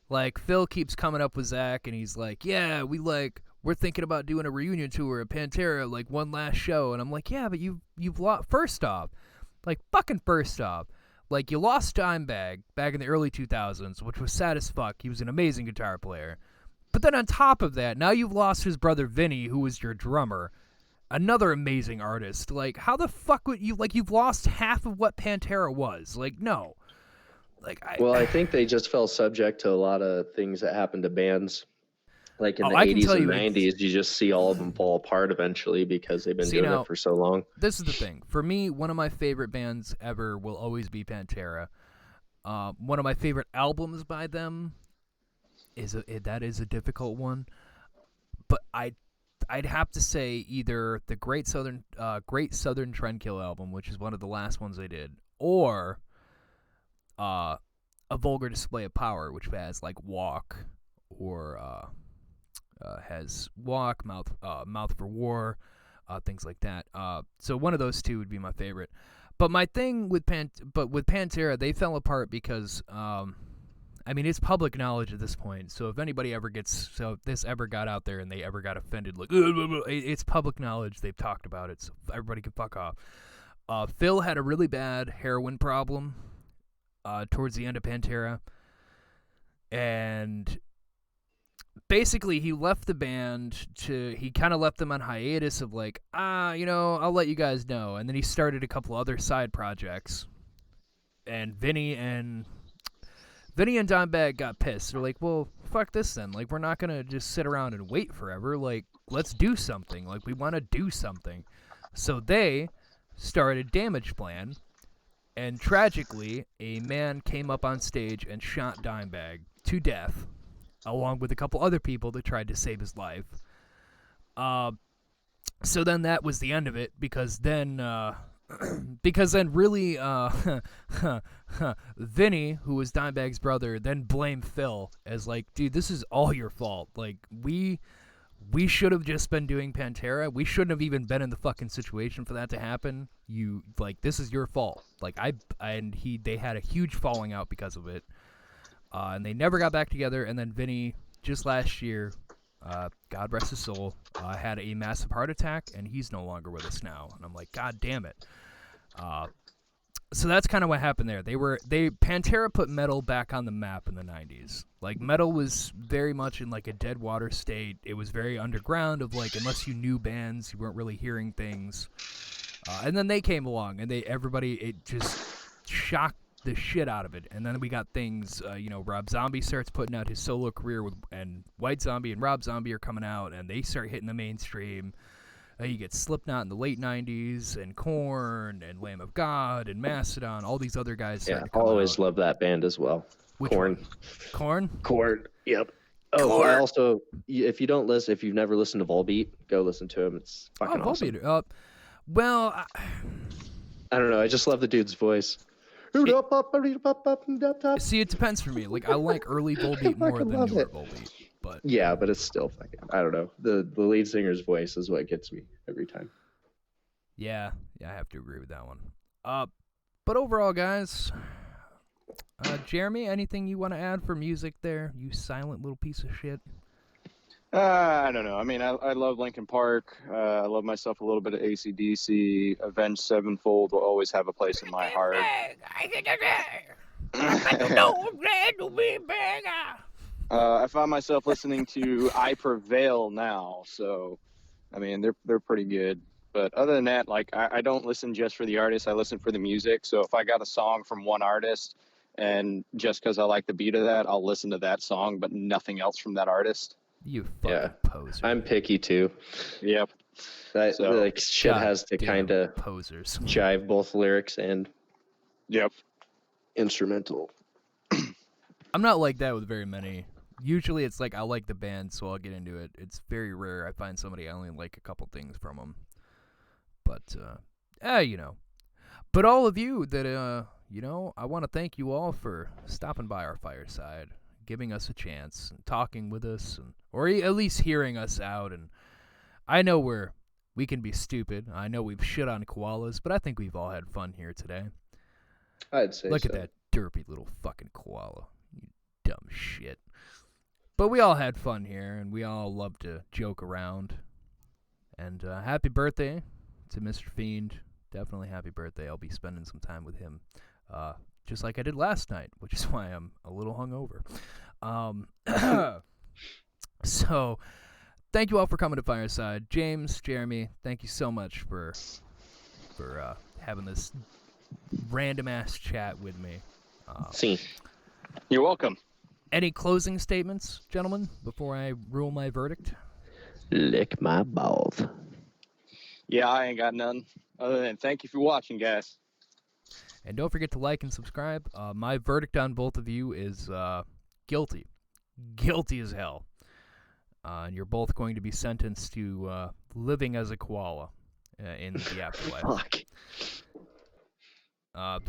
[SPEAKER 4] Like, Phil keeps coming up with Zach, and he's like, yeah, we're thinking about doing a reunion tour at Pantera, like, one last show. And I'm like, yeah, but you've lost, first off, like, you lost Dimebag back in the early 2000s, which was sad as fuck. He was an amazing guitar player. But then on top of that, now you've lost his brother Vinny, who was your drummer. Another amazing artist. Like, how the fuck would you, like, you've lost half of what Pantera was. Like, no. Like,
[SPEAKER 2] I think they just fell subject to a lot of things that happened to bands. Like in the 80s and 90s, you just see all of them fall apart eventually because they've been doing it for so long.
[SPEAKER 4] This is the thing. For me, one of my favorite bands ever will always be Pantera. One of my favorite albums by them is a difficult one. But I'd have to say either the Great Southern Trendkill album, which is one of the last ones they did, or A Vulgar Display of Power, which has like Walk, or has Walk, Mouth for War, things like that. So one of those two would be my favorite. But my thing with Pantera, they fell apart because I mean, it's public knowledge at this point. So if this ever got out there and they ever got offended, like, it's public knowledge. They've talked about it, so everybody can fuck off. Phil had a really bad heroin problem towards the end of Pantera. And basically he left the band he kind of left them on hiatus of like, I'll let you guys know. And then he started a couple other side projects. And Vinny and Dimebag got pissed. They're like, well, fuck this then. Like, we're not going to just sit around and wait forever. Like, let's do something. Like, we want to do something. So they started Damage Plan. And tragically, a man came up on stage and shot Dimebag to death, along with a couple other people that tried to save his life. So then that was the end of it, because then really, Vinny, who was Dimebag's brother, then blamed Phil as like, dude, this is all your fault. Like, we should have just been doing Pantera. We shouldn't have even been in the fucking situation for that to happen. This is your fault. Like, they had a huge falling out because of it. And they never got back together. And then Vinny, just last year, God rest his soul, had a massive heart attack, and he's no longer with us now. And I'm like, God damn it. So that's kind of what happened there. Pantera put metal back on the map in the 90s. Like, metal was very much in like a dead water state. It was very underground of like, unless you knew bands, you weren't really hearing things. And then they came along, and it just shocked the shit out of it. And then we got things, Rob Zombie starts putting out his solo career and White Zombie and Rob Zombie are coming out, and they start hitting the mainstream. You get Slipknot in the late 90s, and Korn, and Lamb of God, and Mastodon, all these other guys.
[SPEAKER 2] Yeah, I always love that band as well. Korn. Korn, yep. Oh, Korn. I also, if you've never listened to Volbeat, go listen to him. It's fucking awesome.
[SPEAKER 4] Volbeat. Well,
[SPEAKER 2] I don't know. I just love the dude's voice.
[SPEAKER 4] See, it depends for me. Like, I like early Volbeat more than newer Volbeat. But
[SPEAKER 2] yeah, but it's still fucking, I don't know. The lead singer's voice is what gets me every time.
[SPEAKER 4] Yeah, I have to agree with that one. But overall, guys, Jeremy, anything you want to add for music there? You silent little piece of shit.
[SPEAKER 3] I don't know. I mean, I love Linkin Park. I love myself a little bit of AC/DC. Avenged Sevenfold will always have a place in my heart. I found myself listening to I Prevail now, so I mean they're pretty good. But other than that, like I don't listen just for the artist, I listen for the music. So if I got a song from one artist and just because I like the beat of that, I'll listen to that song, but nothing else from that artist.
[SPEAKER 4] You fucking poser.
[SPEAKER 2] I'm picky too.
[SPEAKER 3] Yep.
[SPEAKER 2] Shit has to kind of
[SPEAKER 4] posers
[SPEAKER 2] jive both lyrics and instrumental.
[SPEAKER 4] I'm not like that with very many. Usually it's like I like the band, so I'll get into it. It's very rare I find somebody I only like a couple things from them. But, But all of you that, I want to thank you all for stopping by our fireside, giving us a chance, and talking with us, or at least hearing us out. And I know we can be stupid. I know we've shit on koalas, but I think we've all had fun here today.
[SPEAKER 2] I'd say
[SPEAKER 4] Look at that derpy little fucking koala. You dumb shit. But we all had fun here, and we all love to joke around. And happy birthday to Mr. Fiend. Definitely happy birthday. I'll be spending some time with him, just like I did last night, which is why I'm a little hungover. So, thank you all for coming to Fireside. James, Jeremy, thank you so much for having this random-ass chat with me.
[SPEAKER 2] See.
[SPEAKER 3] You're welcome.
[SPEAKER 4] Any closing statements, gentlemen, before I rule my verdict?
[SPEAKER 2] Lick my balls.
[SPEAKER 3] Yeah, I ain't got none. Other than thank you for watching, guys.
[SPEAKER 4] And don't forget to like and subscribe. My verdict on both of you is guilty. Guilty as hell. And you're both going to be sentenced to living as a koala in the afterlife.
[SPEAKER 2] Fuck.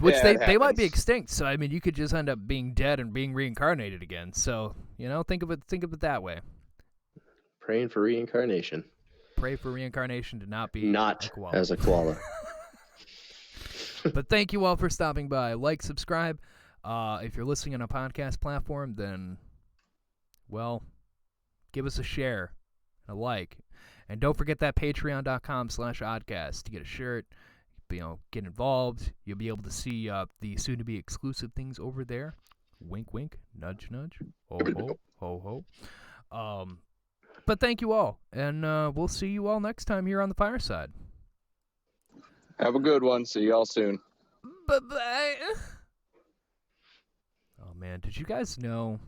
[SPEAKER 4] Which they might be extinct, so I mean you could just end up being dead and being reincarnated again. So, think of it that way.
[SPEAKER 2] Praying for reincarnation.
[SPEAKER 4] Pray for reincarnation to not be
[SPEAKER 2] not
[SPEAKER 4] a koala.
[SPEAKER 2] As a koala.
[SPEAKER 4] But thank you all for stopping by. Like, subscribe. If you're listening on a podcast platform, then give us a share and a like. And don't forget that patreon.com/oddcast to get a shirt. Get involved. You'll be able to see the soon-to-be exclusive things over there. Wink, wink. Nudge, nudge. Ho, ho, ho, ho. But thank you all, and we'll see you all next time here on the Fireside.
[SPEAKER 3] Have a good one. See y'all soon.
[SPEAKER 4] Bye-bye. Oh, man. Did you guys know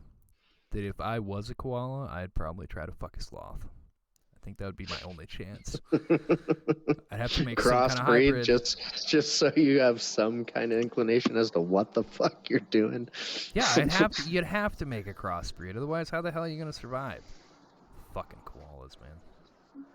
[SPEAKER 4] that if I was a koala, I'd probably try to fuck a sloth? I think that would be my only chance. I'd have to make some kind of hybrid.
[SPEAKER 2] just so you have some kind of inclination as to what the fuck you're doing.
[SPEAKER 4] Yeah, you'd have to make a crossbreed. Otherwise, how the hell are you going to survive? Fucking koalas, man.